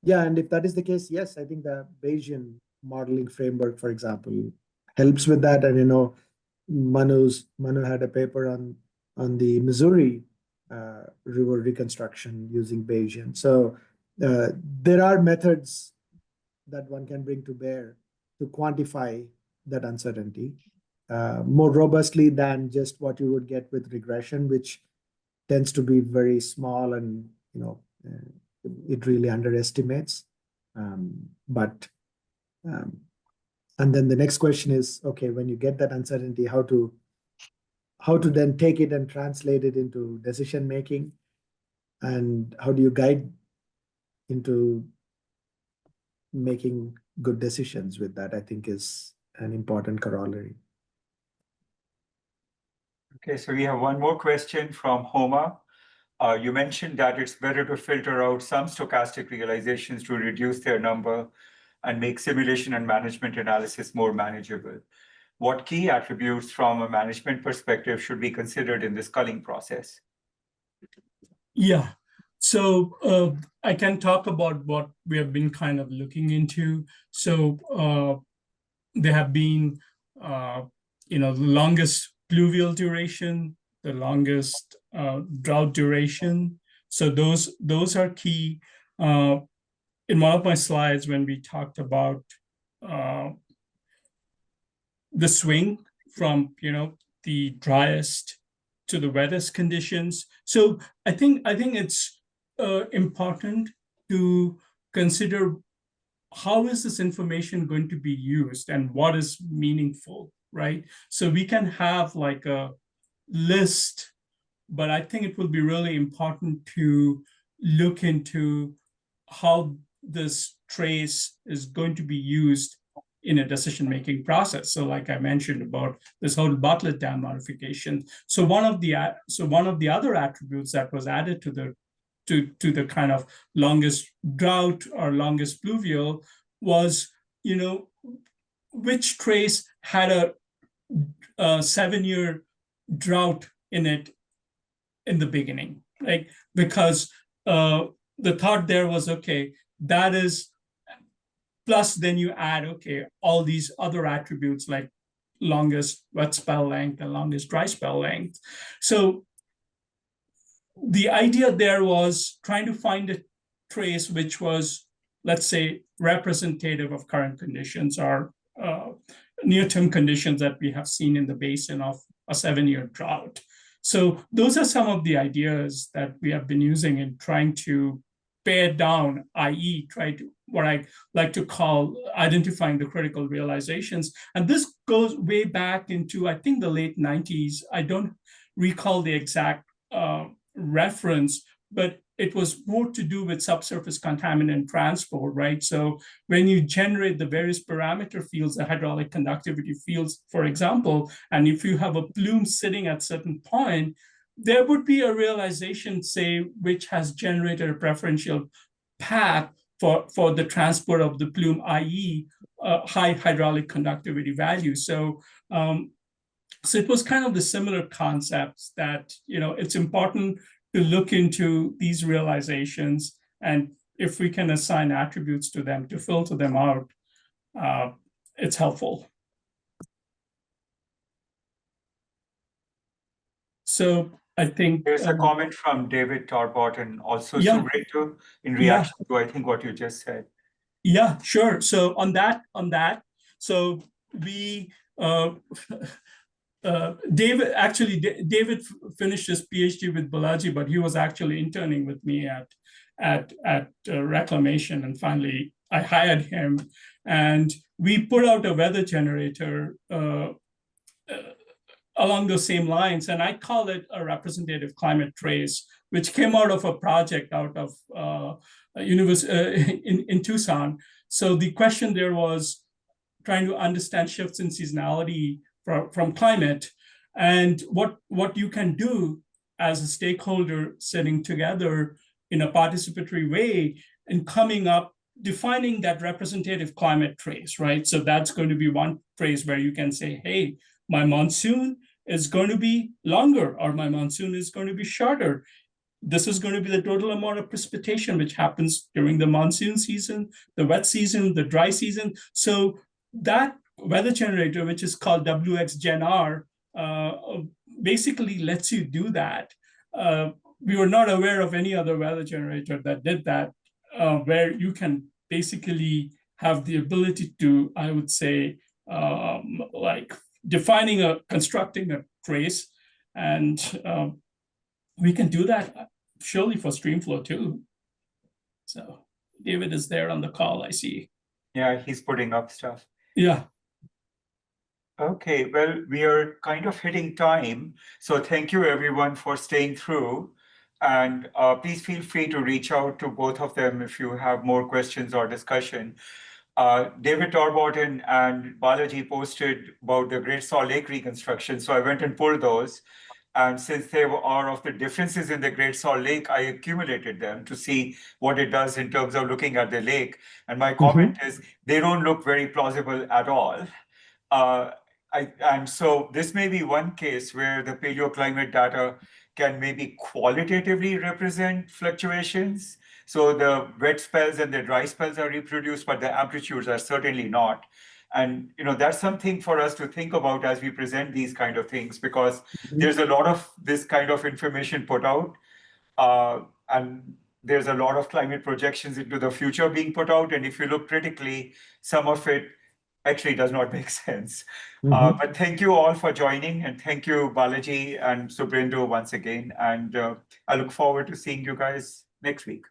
Yeah, and if that is the case, yes, I think the Bayesian modeling framework, for example, helps with that. And Manu had a paper on the Missouri river reconstruction using Bayesian. So there are methods that one can bring to bear to quantify that uncertainty more robustly than just what you would get with regression, which tends to be very small and it really underestimates. And then the next question is, okay, when you get that uncertainty, how to then take it and translate it into decision making, and how do you guide into making good decisions with that, I think is an important corollary. Okay, so we have one more question from Homa. You mentioned that it's better to filter out some stochastic realizations to reduce their number and make simulation and management analysis more manageable. What key attributes from a management perspective should be considered in this culling process? Yeah, so I can talk about what we have been kind of looking into. So there have been, the longest pluvial duration, the longest drought duration. So those are key. In one of my slides, when we talked about the swing from the driest to the wettest conditions. So I think it's important to consider how is this information going to be used and what is meaningful, right? So we can have like a list, but I think it will be really important to look into how this trace is going to be used in a decision-making process. So like I mentioned about this whole Bartlett dam modification. So one of the other attributes that was added to the kind of longest drought or longest pluvial was, which trace had a 7-year drought in it in the beginning, like, because the thought there was, okay, that is, plus then you add, okay, all these other attributes like longest wet spell length and longest dry spell length. So the idea there was trying to find a trace which was, let's say, representative of current conditions or near-term conditions that we have seen in the basin of a 7-year drought. So those are some of the ideas that we have been using in trying to pare down, i.e. try to, what I like to call identifying the critical realizations. And this goes way back into, I think, the late 90s. I don't recall the exact reference, but it was more to do with subsurface contaminant transport, right? So when you generate the various parameter fields, the hydraulic conductivity fields, for example, and if you have a plume sitting at a certain point, there would be a realization, say, which has generated a preferential path for the transport of the plume, i.e. High hydraulic conductivity value. So it was kind of the similar concepts that, it's important to look into these realizations, and if we can assign attributes to them to filter them out, it's helpful. So I think there's a comment from David Tarbotton, also yeah, Subhrendu, in reaction to I think what you just said. Yeah, sure. So on that, so we David finished his PhD with Balaji, but he was actually interning with me at Reclamation, and finally I hired him, and we put out a weather generator along those same lines, and I call it a representative climate trace, which came out of a project out of in Tucson. So the question there was trying to understand shifts in seasonality from climate, and what you can do as a stakeholder sitting together in a participatory way and coming up, defining that representative climate trace, right? So that's going to be one trace where you can say, hey, my monsoon is going to be longer, or my monsoon is going to be shorter. This is going to be the total amount of precipitation which happens during the monsoon season, the wet season, the dry season. So that weather generator, which is called WXGenR, basically lets you do that. We were not aware of any other weather generator that did that, where you can basically have the ability to, I would say, like constructing a trace, and we can do that surely for streamflow too. So David is there on the call, I see. Yeah, he's putting up stuff. Yeah. Okay, well, we are kind of hitting time. So thank you everyone for staying through. And please feel free to reach out to both of them if you have more questions or discussion. David Tarbotton and Balaji posted about the Great Salt Lake reconstruction. So I went and pulled those. And since they are of the differences in the Great Salt Lake, I accumulated them to see what it does in terms of looking at the lake. And my comment is they don't look very plausible at all. And so this may be one case where the paleoclimate data can maybe qualitatively represent fluctuations. So the wet spells and the dry spells are reproduced, but the amplitudes are certainly not. And that's something for us to think about as we present these kind of things, because there's a lot of this kind of information put out, and there's a lot of climate projections into the future being put out. And if you look critically, some of it actually does not make sense. But thank you all for joining, and thank you, Balaji and Subhrendu, once again. And I look forward to seeing you guys next week.